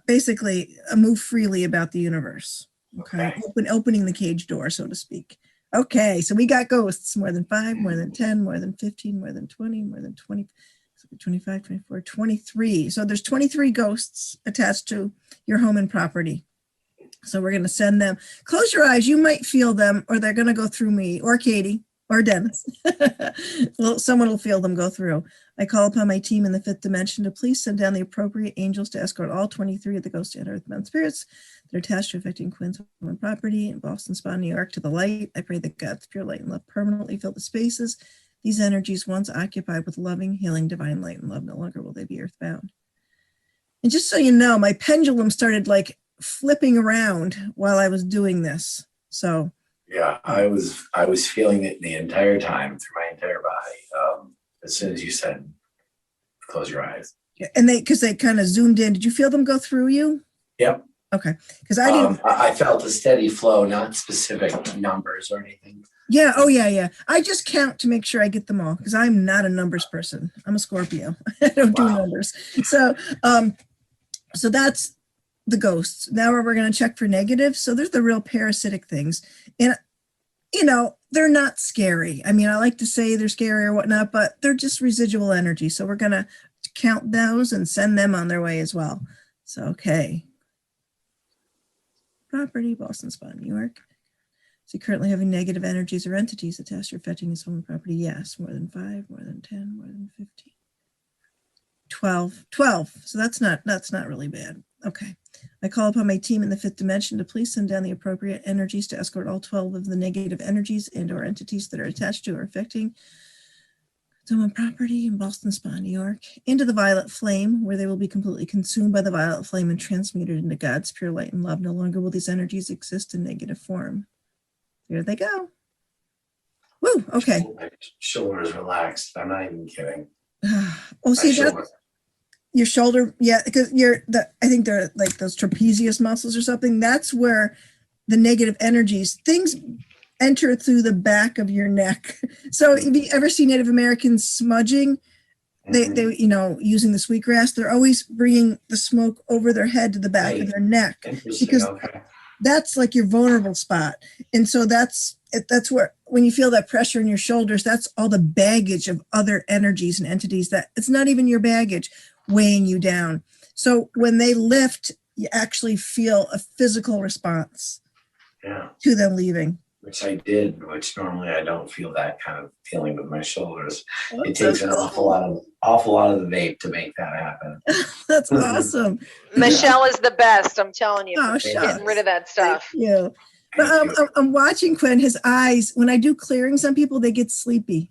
basically move freely about the universe. Okay. Opening the cage door, so to speak. Okay. So we got ghosts, more than 5, more than 10, more than 15, more than 20, more than 20, 25, 24, 23. So there's 23 ghosts attached to your home and property. So we're going to send them. Close your eyes. You might feel them, or they're going to go through me or Katie or Dennis. Well, someone will feel them go through. I call upon my team in the 5th dimension to please send down the appropriate angels to escort all 23 of the ghost and earthbound spirits that are attached to affecting Quinn's home and property in Boston Spa, New York, to the light. I pray that God's pure light and love permanently fill the spaces. These energies, once occupied with loving, healing, divine light and love, no longer will they be earthbound. And just so you know, my pendulum started like flipping around while I was doing this. So yeah, I was feeling it the entire time through my entire body. As soon as you said, close your eyes. Yeah, and because they kind of zoomed in. Did you feel them go through you? Yep. Okay. Because I didn't. I felt a steady flow, not specific numbers or anything. Yeah. Oh, yeah. I just count to make sure I get them all because I'm not a numbers person. I'm a Scorpio. I don't do numbers. So that's the ghosts. Now we're going to check for negatives. So there's the real parasitic things. And, they're not scary. I mean, I like to say they're scary or whatnot, but they're just residual energy. So we're going to count those and send them on their way as well. So, okay. Property, Boston Spa, New York. So you currently having negative energies or entities attached or affecting his home and property? Yes. More than 5, more than 10, more than 15. 12. So that's not really bad. Okay. I call upon my team in the 5th dimension to please send down the appropriate energies to escort all 12 of the negative energies and or entities that are attached to or affecting someone property in Boston Spa, New York, into the violet flame, where they will be completely consumed by the violet flame and transmuted into God's pure light and love. No longer will these energies exist in negative form. Here they go. Woo, okay. My shoulders relaxed. I'm not even kidding. Oh, see, your shoulder, yeah, because I think they're like those trapezius muscles or something. That's where the negative energies, things enter through the back of your neck. So if you ever see Native Americans smudging, they using the sweetgrass, they're always bringing the smoke over their head to the back of their neck, because that's like your vulnerable spot. And so that's where, when you feel that pressure in your shoulders, that's all the baggage of other energies and entities that it's not even your baggage weighing you down. So when they lift, you actually feel a physical response to them leaving. Which I did, which normally I don't feel that kind of feeling with my shoulders. That's it takes so an cool. awful lot of the vape to make that happen. That's awesome. Michelle is the best. I'm telling you, Oh, for getting rid of that Thank stuff. you. But I'm watching Quinn, his eyes, when I do clearing, some people, they get sleepy.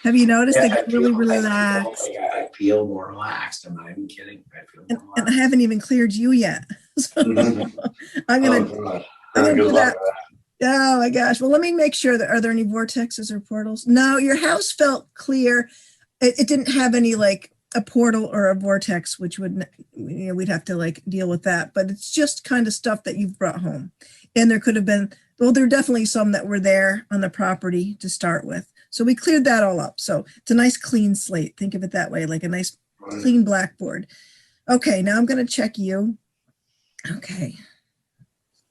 Have you noticed? They get really relaxed. I feel more relaxed. I'm not even kidding. I feel more relaxed. And I haven't even cleared you yet. So I'm going to do that. Oh my gosh. Well, let me make sure that, are there any vortexes or portals? No, your house felt clear. It didn't have any like a portal or a vortex, which would, we'd have to like deal with that. But it's just kind of stuff that you've brought home. And there could have been, well, there are definitely some that were there on the property to start with. So we cleared that all up. So it's a nice clean slate. Think of it that way, like a nice clean blackboard. Okay, now I'm going to check you. Okay.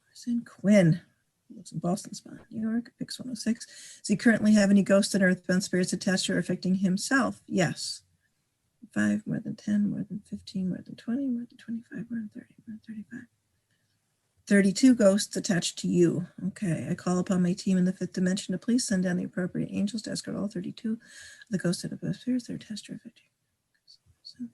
Where's in Quinn? Lives in Boston spot, New York, Pix 106. Does he currently have any ghosts and earthbound spirits attached or affecting himself? Yes. 5, more than 10, more than 15, more than 20, more than 25, more than 30, more than 35. 32 ghosts attached to you. Okay, I call upon my team in the 5th dimension to please send down the appropriate angels to escort all 32 of the ghosts of the spirits that are attached or affecting you.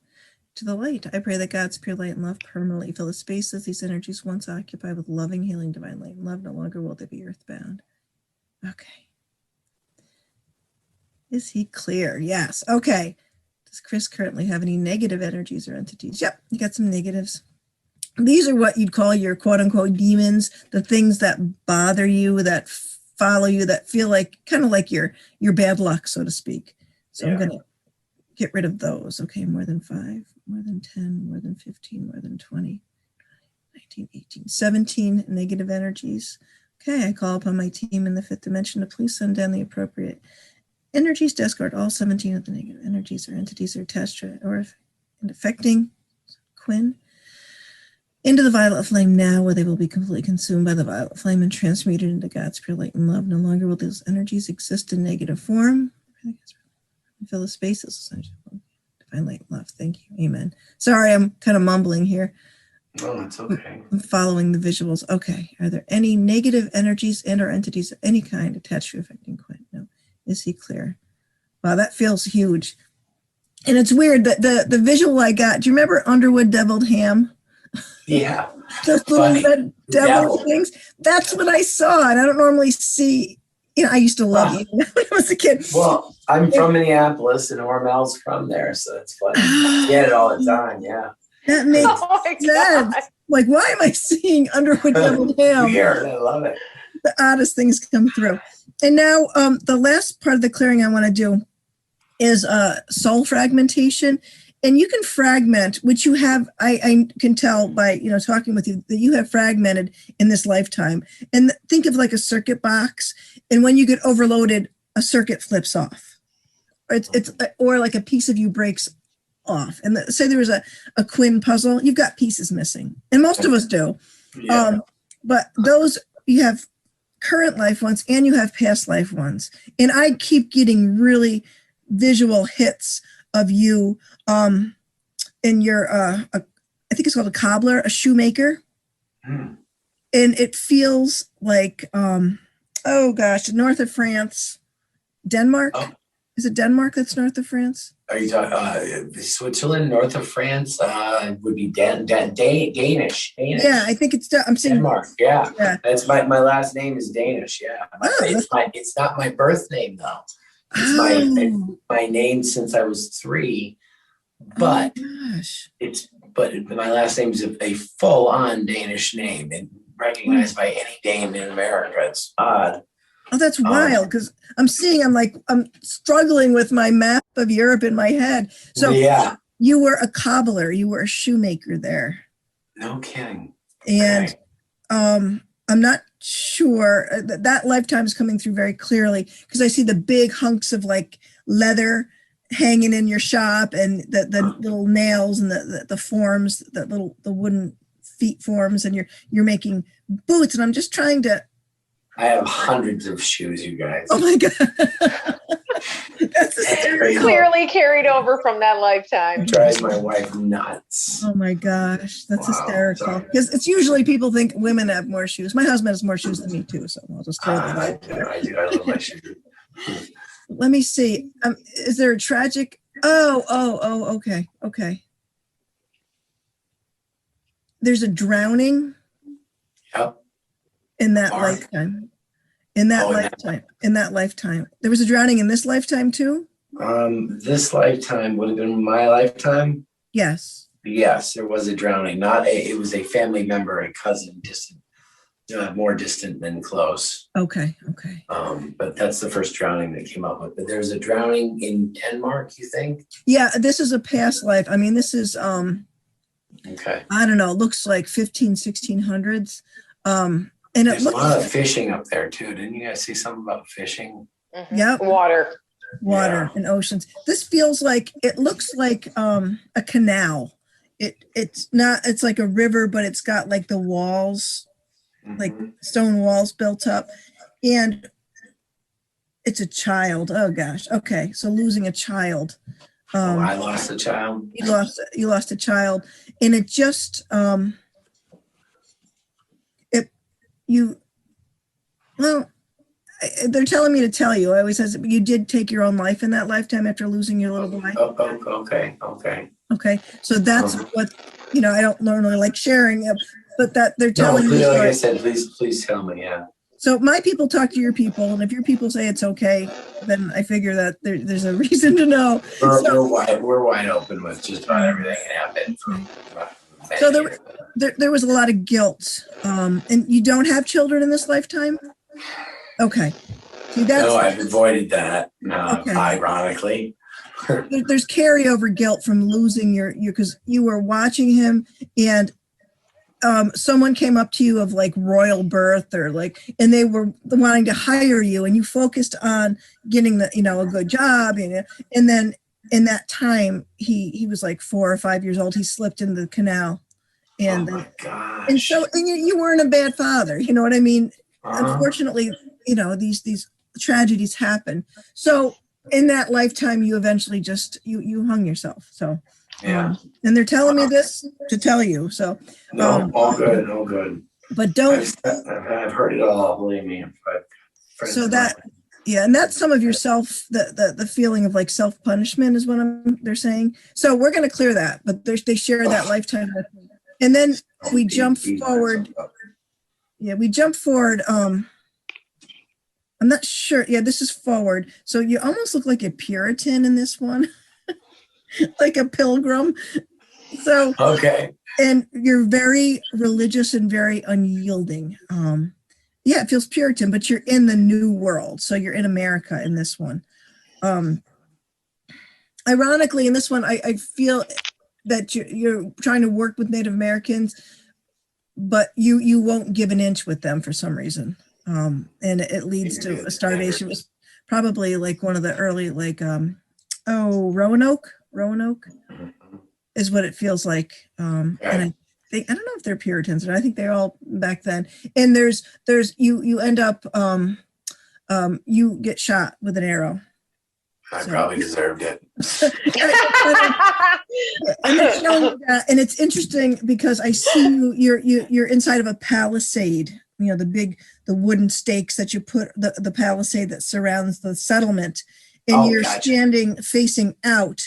To the light, I pray that God's pure light and love permanently fill the spaces these energies once occupied with loving, healing, divine light and love. No longer will they be earthbound. Okay. Is he clear? Yes. Okay. Does Chris currently have any negative energies or entities? Yep, you got some negatives. These are what you'd call your quote unquote demons, the things that bother you, that follow you, that feel like kind of like your bad luck, so to speak. So I'm going to get rid of those. Okay, more than 5, more than 10, more than 15, more than 20, 19, 18, 17 negative energies. Okay, I call upon my team in the 5th dimension to please send down the appropriate energies to escort all 17 of the negative energies or entities are attached to or affecting Quinn into the violet flame now, where they will be completely consumed by the violet flame and transmuted into God's pure light and love. No longer will those energies exist in negative form. Fill the spaces. Divine light and love. Thank you. Amen. Sorry, I'm kind of mumbling here. No, it's okay. I'm following the visuals. Okay. Are there any negative energies and or entities of any kind attached to affecting Quinn? No. Is he clear? Wow, that feels huge. And it's weird that the visual I got, do you remember Underwood deviled ham? Yeah. Those little red devil things. That's what I saw. And I don't normally see, I used to love eating when I was a kid. Well, I'm from Minneapolis and Hormel's from there, so it's funny. I get it all the time, yeah. That makes sense. Like, why am I seeing Underwood deviled ham? Weird, I love it. The oddest things come through. And now the last part of the clearing I want to do is soul fragmentation. And you can fragment, which you have, I can tell by, talking with you, that you have fragmented in this lifetime. And think of like a circuit box. And when you get overloaded, a circuit flips off. Or like a piece of you breaks off. And say there was a Quinn puzzle, you've got pieces missing. And most of us do. Yeah. But those, you have current life ones and you have past life ones. And I keep getting really visual hits of you and you're I think it's called a cobbler, a shoemaker. And it feels like north of France, Denmark. Is it Denmark that's north of France? Are you talking Switzerland, north of France? Would be Danish. Yeah, I think it's I'm saying Denmark. Yeah. That's my last name is Danish. Yeah, it's not my birth name though. It's my name since I was 3, but my last name is a full-on Danish name and recognized by any Dane in America. It's odd. Oh, that's wild because I'm struggling with my map of Europe in my head. So you were a cobbler. You were a shoemaker there. No kidding. And Okay. I'm not sure that lifetime is coming through very clearly because I see the big hunks of like leather hanging in your shop and the little nails and the forms, the wooden feet forms, and you're making boots. And I'm just trying to. I have hundreds of shoes, you guys. Oh my God. That's hysterical. Clearly carried over from that lifetime. It drives my wife nuts. Oh my gosh, that's Wow. hysterical. Because it's usually people think women have more shoes. My husband has more shoes than me too, so I'll just throw that out there. I do. I love my shoes. Let me see. Is there a tragic? Oh, okay. There's a drowning Yep. in that Mark. lifetime. In that lifetime. There was a drowning in this lifetime too? This lifetime would have been my lifetime. Yes. Yes, there was a drowning. It was a family member, a cousin, distant, more distant than close. Okay. But that's the first drowning that came up with. But there's a drowning in Denmark, you think? Yeah, this is a past life. I mean, this is Okay. I don't know, it looks like 1600s. And it There's a looks lot of fishing up there too. Didn't you guys see something about fishing? Mhm. Yep. Water. And oceans. This feels like it looks like a canal. It's not, it's like a river, but it's got like the walls, like stone walls built up, and it's a child. Oh gosh. Okay. So losing a child. I lost a child. You lost a child, and it just they're telling me to tell you. I always says you did take your own life in that lifetime after losing your little boy. Okay. So that's what, I don't normally like sharing, but that they're telling me. Like I said, please tell me. Yeah. So my people talk to your people, and if your people say it's okay, then I figure that there's a reason to know. We're wide open with just about everything that happened. So there was a lot of guilt, and you don't have children in this lifetime. Okay. See, No, I've avoided that. Okay. Ironically. There's carryover guilt from losing your because you were watching him, and someone came up to you of like royal birth or like, and they were wanting to hire you, and you focused on getting a good job, and then in that time he was like 4 or 5 years old. He slipped into the canal, and oh my gosh. and so you weren't a bad father. You know what I mean? Unfortunately, these tragedies happen. So in that lifetime, you eventually just you hung yourself. So yeah. And they're telling me this to tell you. So no, all good. But don't. I've heard it all. Believe me. So that. Yeah, and that's some of your the feeling of like self-punishment is what they're saying. So we're going to clear that, but they share that lifetime with me. And then we jump forward. Yeah, we jump forward. I'm not sure. Yeah, this is forward. So you almost look like a Puritan in this one, like a pilgrim. So okay. And you're very religious and very unyielding. Yeah, it feels Puritan, but you're in the new world. So you're in America in this one. Ironically, in this one, I feel that you're trying to work with Native Americans, but you won't give an inch with them for some reason. And it leads to a starvation. It was probably like one of the early, like, Roanoke is what it feels like. And I don't know if they're Puritans, but I think they're all back then. And you end up, you get shot with an arrow. I probably deserved it. And it's interesting because I see you're inside of a palisade, the wooden stakes that you put the palisade that surrounds the settlement, and you're standing facing out,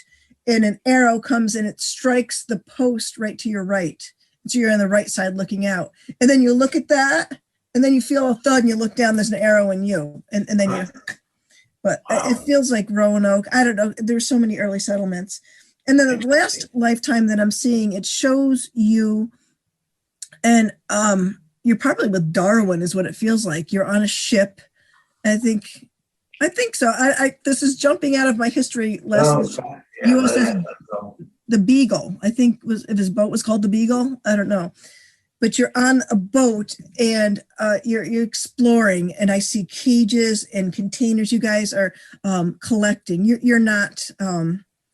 and an arrow comes and it strikes the post right to your right. So you're on the right side looking out, and then you look at that, and then you feel a thud, and you look down, there's an arrow in you, and then you. But it feels like Roanoke. I don't know. There's so many early settlements. And then the last lifetime that I'm seeing, it shows you, and you're probably with Darwin is what it feels like. You're on a ship. I think so. This is jumping out of my history lessons. USS the Beagle. I think if his boat was called the Beagle, I don't know. But you're on a boat and you're exploring, and I see cages and containers. You guys are collecting. You're not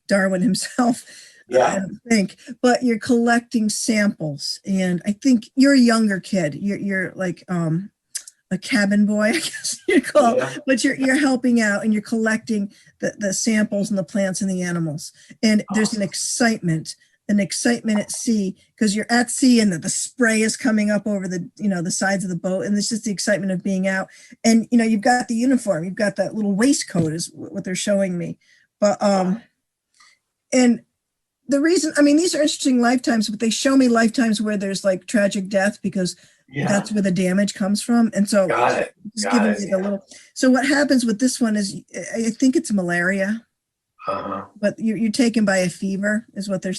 Darwin himself, I don't think, but you're collecting samples. And I think you're a younger kid. You're like a cabin boy, I guess you call it. But you're helping out and you're collecting the samples and the plants and the animals. And there's an excitement at sea because you're at sea and the spray is coming up over the sides of the boat, and it's just the excitement of being out. And you've got the uniform, you've got that little waistcoat is what they're showing me. But and the reason, I mean, these are interesting lifetimes, but they show me lifetimes where there's like tragic death because that's where the damage comes from. And so just giving me the little. So what happens with this one is I think it's malaria, but you're taken by a fever is what they're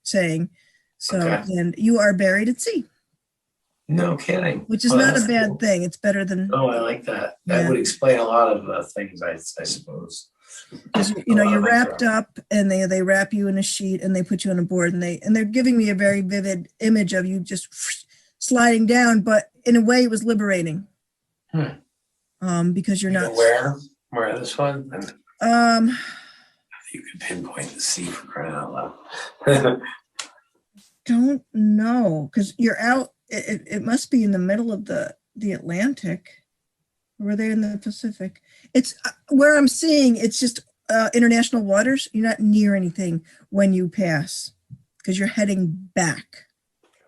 saying. So, and you are buried at sea. No kidding. Which is not a bad thing. It's better than. Oh, I like that. That would explain a lot of things, I suppose. Because you're wrapped up, and they wrap you in a sheet, and they put you on a board, and they're giving me a very vivid image of you just sliding down. But in a way, it was liberating. Because you're not. Where this one? You could pinpoint the sea for crying out loud. Don't know, because you're out. It must be in the middle of the Atlantic. Or were they in the Pacific? It's where I'm seeing. It's just international waters. You're not near anything when you pass, because you're heading back.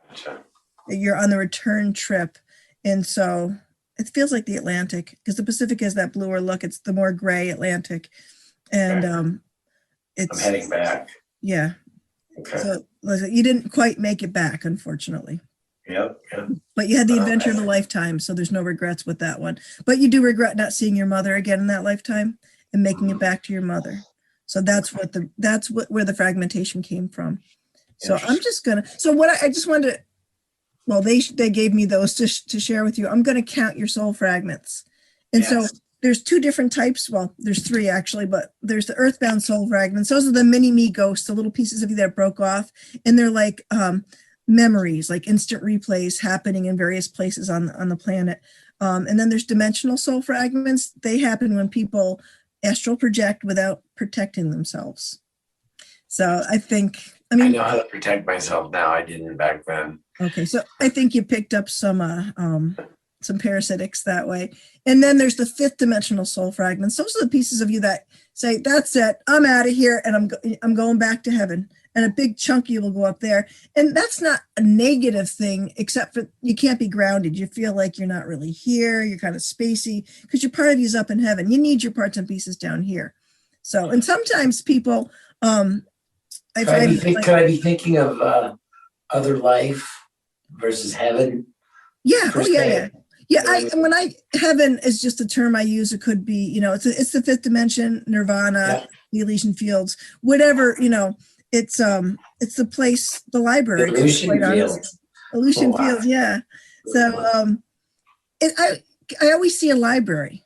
Gotcha. You're on the return trip, and so it feels like the Atlantic, because the Pacific has that bluer look. It's the more gray Atlantic, and I'm heading back. Yeah. Okay. So you didn't quite make it back, unfortunately. Yep. But you had the adventure of a lifetime, so there's no regrets with that one. But you do regret not seeing your mother again in that lifetime and making it back to your mother. So that's where the fragmentation came from. So I'm just gonna. So what I just wanted to. Well, they gave me those to share with you. I'm gonna count your soul fragments, and so there's two different types. Well, there's three actually, but there's the earthbound soul fragments. Those are the mini me ghosts, the little pieces of you that broke off, and they're like memories, like instant replays happening in various places on the planet. And then there's dimensional soul fragments. They happen when people astral project without protecting themselves. So I know how to protect myself now. I didn't back then. Okay, so I think you picked up some parasitics that way. And then there's the fifth dimensional soul fragments. Those are the pieces of you that say, that's it, I'm out of here, and I'm going back to heaven. And a big chunk of you will go up there. And that's not a negative thing, except for you can't be grounded. You feel like you're not really here. You're kind of spacey because your part of you's up in heaven. You need your parts and pieces down here. So, and sometimes people, could I be thinking of other life versus heaven? Yeah. Oh, yeah. Yeah. Heaven is just a term I use. It could be, it's the fifth dimension, nirvana, the Elysian fields, whatever, it's the place, the library. Elysian fields. Elysian fields. Yeah. So, I always see a library.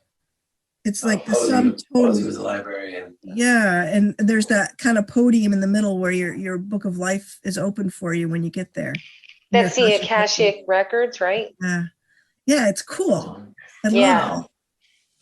It's like the sum total. He was a librarian. Yeah. And there's that kind of podium in the middle where your book of life is open for you when you get there. That's the Akashic records, right? Yeah. Yeah, it's cool. I love it.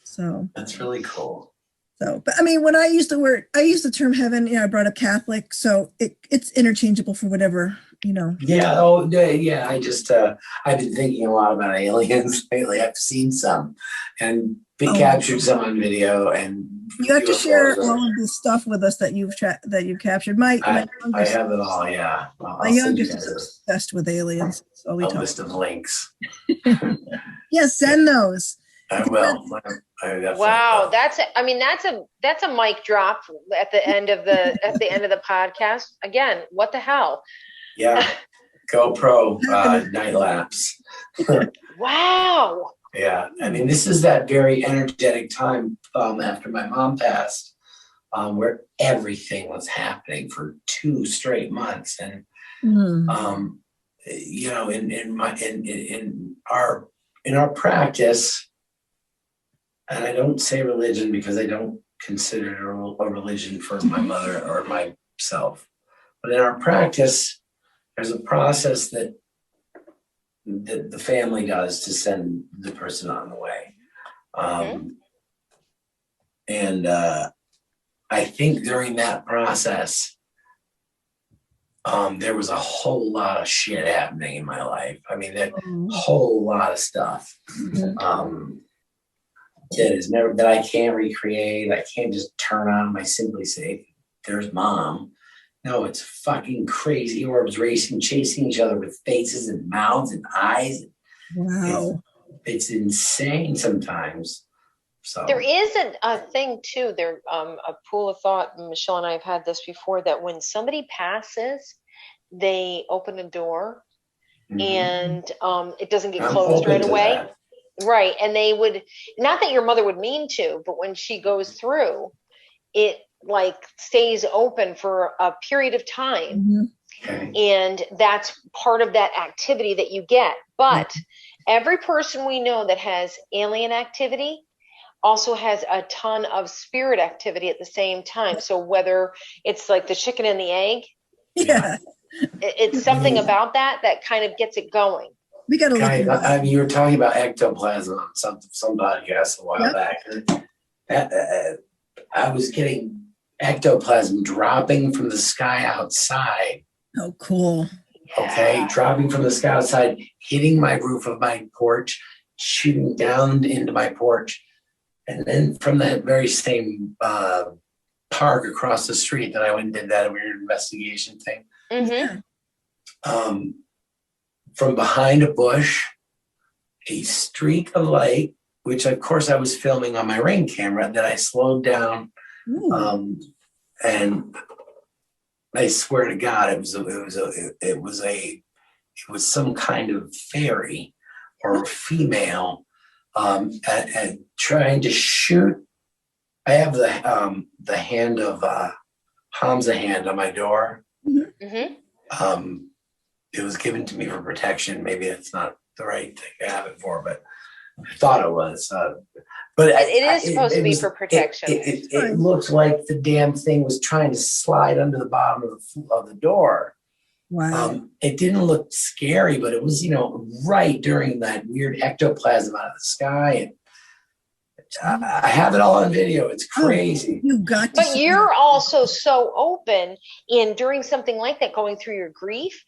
So that's really cool. So, but I mean, when I use the term heaven, I brought up Catholic, so it's interchangeable for whatever, Yeah. Oh, yeah. I just, I've been thinking a lot about aliens lately. I've seen some and captured some on video, and you have to share all of this stuff with us that you've captured. I have it all. Yeah. My youngest is obsessed with aliens. So we talk. List of links. Yes, send those. I will. Wow, that's a mic drop at the end of the podcast. Again, what the hell? Yeah, GoPro night lapse. Wow. Yeah, I mean, this is that very energetic time after my mom passed, where everything was happening for 2 straight months, and in our practice. And I don't say religion because I don't consider it a religion for my mother or myself. But in our practice, there's a process that the family does to send the person on the way. And I think during that process, there was a whole lot of shit happening in my life. I mean, a whole lot of stuff that I can't recreate. I can't just turn on my Simply Safe. There's mom. No, it's fucking crazy. Orbs racing, chasing each other with faces and mouths and eyes. Wow. It's insane sometimes. So there is a thing too. There, a pool of thought. Michelle and I have had this before. That when somebody passes, they open a door, and it doesn't get closed right away. That. Right, and they would, not that your mother would mean to, but when she goes through, it like stays open for a period of time. Okay. And that's part of that activity that you get. But every person we know that has alien activity also has a ton of spirit activity at the same time. So whether it's like the chicken and the egg, it's something about that kind of gets it going. We got to look at I mean, you were talking about ectoplasm on some podcast a while back. I was getting ectoplasm dropping from the sky outside. Oh, cool. Okay, dropping from the sky outside, hitting my roof of my porch, shooting down into my porch. And then from that very same park across the street that I went and did that weird investigation thing. From behind a bush, a streak of light, which of course I was filming on my Ring camera, that I slowed down. And I swear to God, it was some kind of fairy or female and trying to shoot. I have the hand of Hamza hand on my door. It was given to me for protection. Maybe it's not the right thing to have it for, but I thought it was. But it is supposed to be for protection. It looks like the damn thing was trying to slide under the bottom of the door. Wow. It didn't look scary, but it was, right during that weird ectoplasm out of the sky. And I have it all on video. It's crazy. You got to. But you're also so open in during something like that, going through your grief.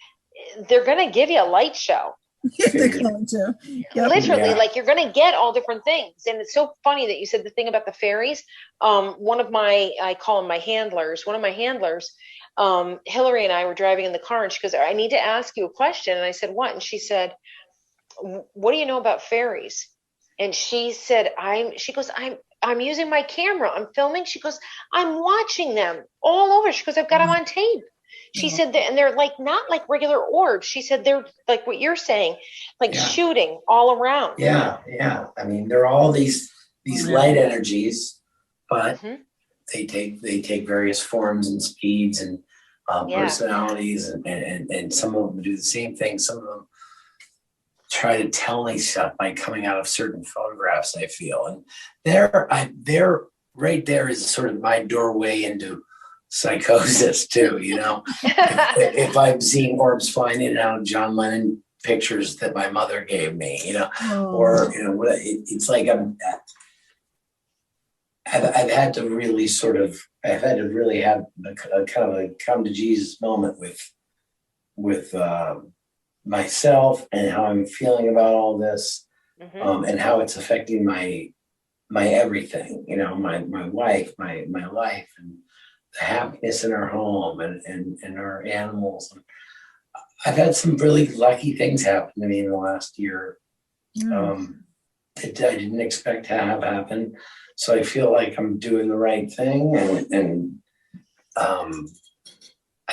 They're going to give you a light show. They're going to. Yep. Literally, like you're going to get all different things. And it's so funny that you said the thing about the fairies. One of I call them my handlers. One of my handlers, Hillary and I were driving in the car, and she goes, "I need to ask you a question." And I said, "What?" And she said, "What do you know about fairies?" And she said, she goes, I'm using my camera. I'm filming. She goes, I'm watching them all over. She goes, I've got them on tape. She said that, and they're like, not like regular orbs. She said, they're like what you're saying, like shooting all around. Yeah. Yeah. I mean, they're all these light energies, but they take various forms and speeds and personalities, and some of them do the same thing. Some of them try to tell me stuff by coming out of certain photographs, I feel. And they're right there is sort of my doorway into psychosis too, if I'm seeing orbs flying in and out of John Lennon pictures that my mother gave me, or, it's like I've had to really have a kind of a come to Jesus moment with myself and how I'm feeling about all this, and how it's affecting my everything, my wife, my life, and the happiness in our home and our animals. I've had some really lucky things happen to me in the last year. I didn't expect to have happen. So I feel like I'm doing the right thing, and I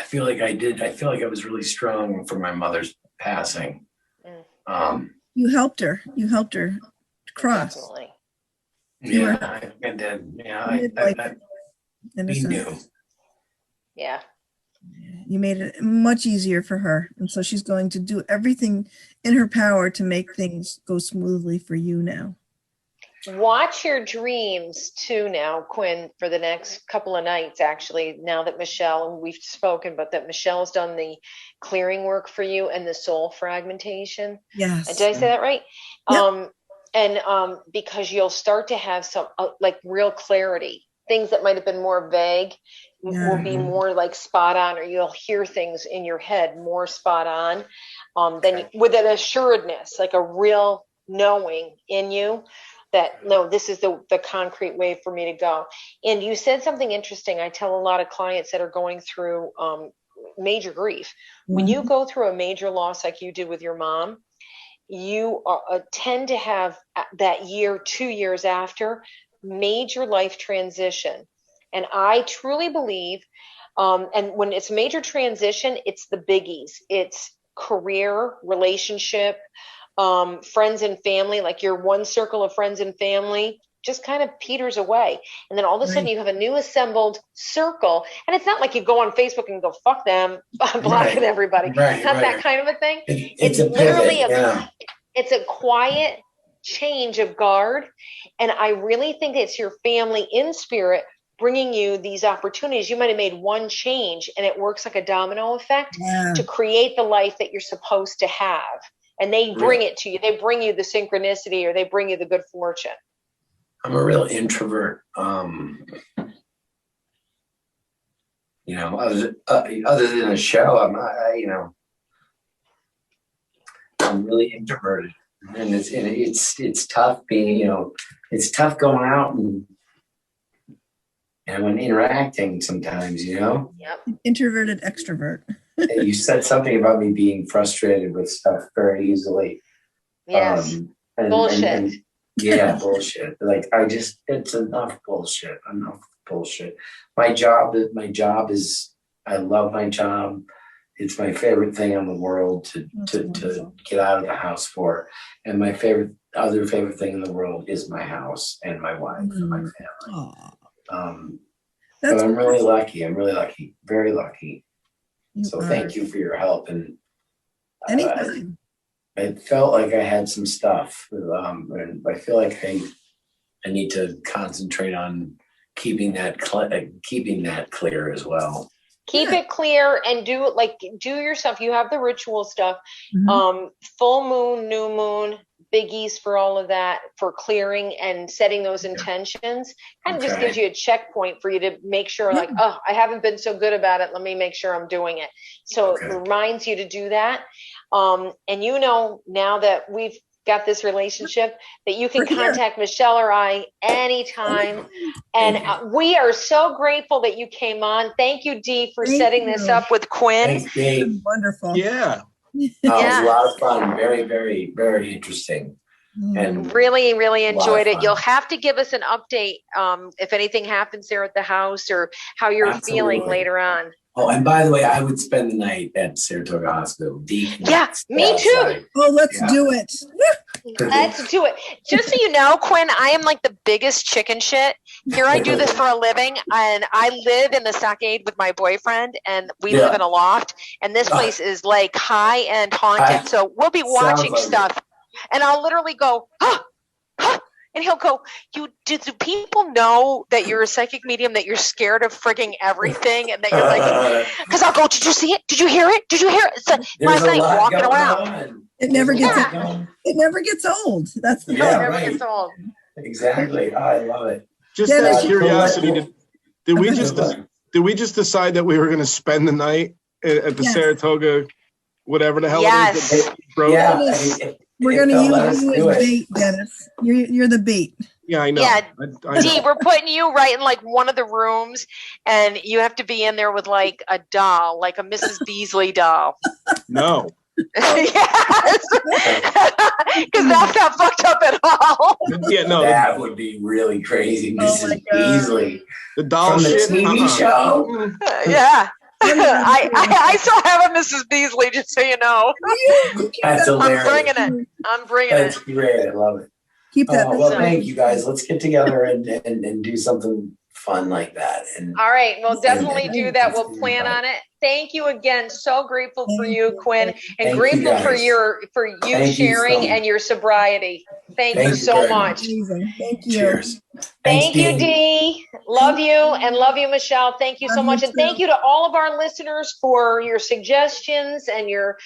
feel like I was really strong for my mother's passing. You helped her cross. Definitely. Yeah, I did. Yeah, we knew. Yeah. You made it much easier for her. And so she's going to do everything in her power to make things go smoothly for you now. Watch your dreams too now, Quinn, for the next couple of nights, actually, now that Michelle, and we've spoken, but that Michelle's done the clearing work for you and the soul fragmentation. Yes. Did I say that right? Yep. Because you'll start to have some like real clarity. Things that might have been more vague will be more like spot on, or you'll hear things in your head more spot on than with an assuredness, like a real knowing in you that no, this is the concrete way for me to go. And you said something interesting. I tell a lot of clients that are going through major grief. When you go through a major loss like you did with your mom, you tend to have that year, 2 years after, major life transition. And I truly believe, and when it's major transition, it's the biggies. It's career, relationship, friends and family, like your one circle of friends and family just kind of peters away. And then all of a sudden you have a new assembled circle. And it's not like you go on Facebook and go, fuck them, I'm blocking everybody. It's not that kind of a thing. It's literally it's a quiet change of guard. And I really think it's your family in spirit bringing you these opportunities. You might have made one change and it works like a domino effect to create the life that you're supposed to have. And they bring it to you. They bring you the synchronicity, or they bring you the good fortune. I'm a real introvert. You know, other than a show, I'm not, I'm really introverted, and it's tough being, it's tough going out and when interacting sometimes, Yep. Introverted extrovert. You said something about me being frustrated with stuff very easily. Yes. Bullshit. Yeah, bullshit. Like it's enough bullshit. Enough bullshit. My job is, I love my job. It's my favorite thing in the world to get out of the house for. And my other favorite thing in the world is my house and my wife and my family. But I'm really lucky. I'm really lucky. Very lucky. So thank you for your help. And anytime. I felt like I had some stuff, and I feel like I need to concentrate on keeping that clear as well. Keep it clear and do your stuff. You have the ritual stuff. Full moon, new moon, biggies for all of that, for clearing and setting those intentions. Kind of just gives you a checkpoint for you to make sure, like, oh, I haven't been so good about it. Let me make sure I'm doing it. So it reminds you to do that. And now that we've got this relationship, that you can contact Michelle or I anytime. And we are so grateful that you came on. Thank you, Dee, for setting this up with Quinn. Thanks, Dee. Wonderful. Yeah. It was a lot of fun. Very, very, very interesting. And really, really enjoyed it. You'll have to give us an update if anything happens there at the house, or how you're feeling later on. Oh, and by the way, I would spend the night at Saratoga Hospital. Yeah, me too. Oh, let's do it. Let's do it. Just so you know, Quinn, I am like the biggest chicken shit. Here I do this for a living, and I live in the stockade with my boyfriend, and we live in a loft, and this place is like high-end haunted. So we'll be watching stuff, and I'll literally go, and he'll go, do people know that you're a psychic medium, that you're scared of frigging everything? And that you're like, because I'll go, did you see it? Did you hear it? Did you hear it? So last night, walking around. It never gets old. That's the thing. It never gets old. Exactly. I love it. Just out of curiosity, did we just decide that we were going to spend the night at the Saratoga, whatever the hell it is? We're going to use you as bait, Dennis. You're the bait. Yeah, I know. Yeah, I Dee, we're putting you right in like one of the rooms, and you have to be in there with like a doll, like a Mrs. Beasley doll. No. Yes, because that's not fucked up at all. Yeah, no. That would be really crazy, Mrs. Beasley. The doll from shit? The TV show. Yeah. I still have a Mrs. Beasley, just so you know. That's hilarious. I'm bringing it. That's great. I love it. Keep that. Well, thank you guys. Let's get together and do something fun like that. And all right, we'll definitely and- do that. We'll plan on it. Thank you again. So grateful for Thank you, you. Quinn, and Thank you, grateful for guys. you Thank you sharing so and your sobriety. Thank you Thank you so very much. Amazing. Thank you. cheers. Thank you, Dee. Dee. Love you and love you, Michelle. Thank you so Love you much. And thank too. you to all of our listeners for your suggestions and your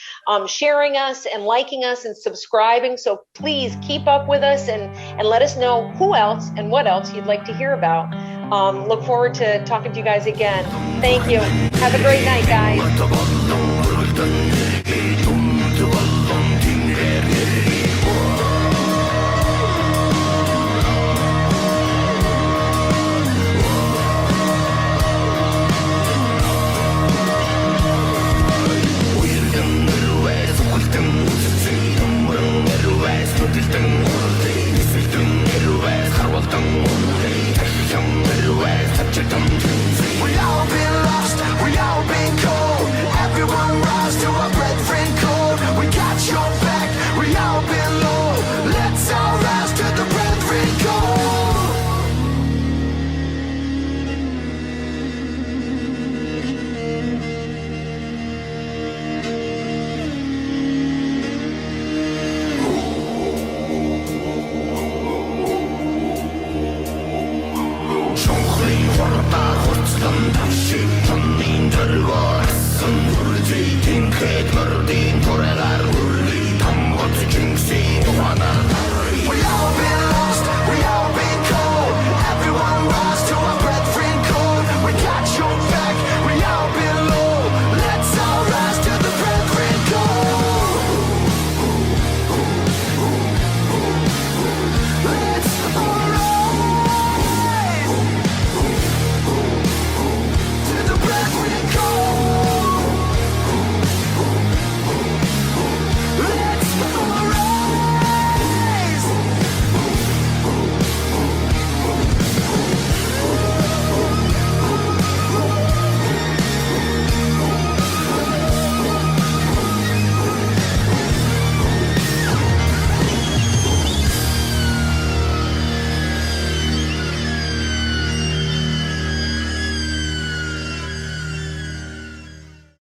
sharing us and liking us and subscribing. So please keep up with us and let us know who else and what else you'd like to hear about. Look forward to talking to you guys again. Thank you. Have a great night, guys. We all been lost, we all been cold. Everyone rise to our brethren code. We got your back, we all been low. Let's all rise to the brethren code. 정글이 걸었다 헛스던 다시 현민들과 애쓴 우리 딩크의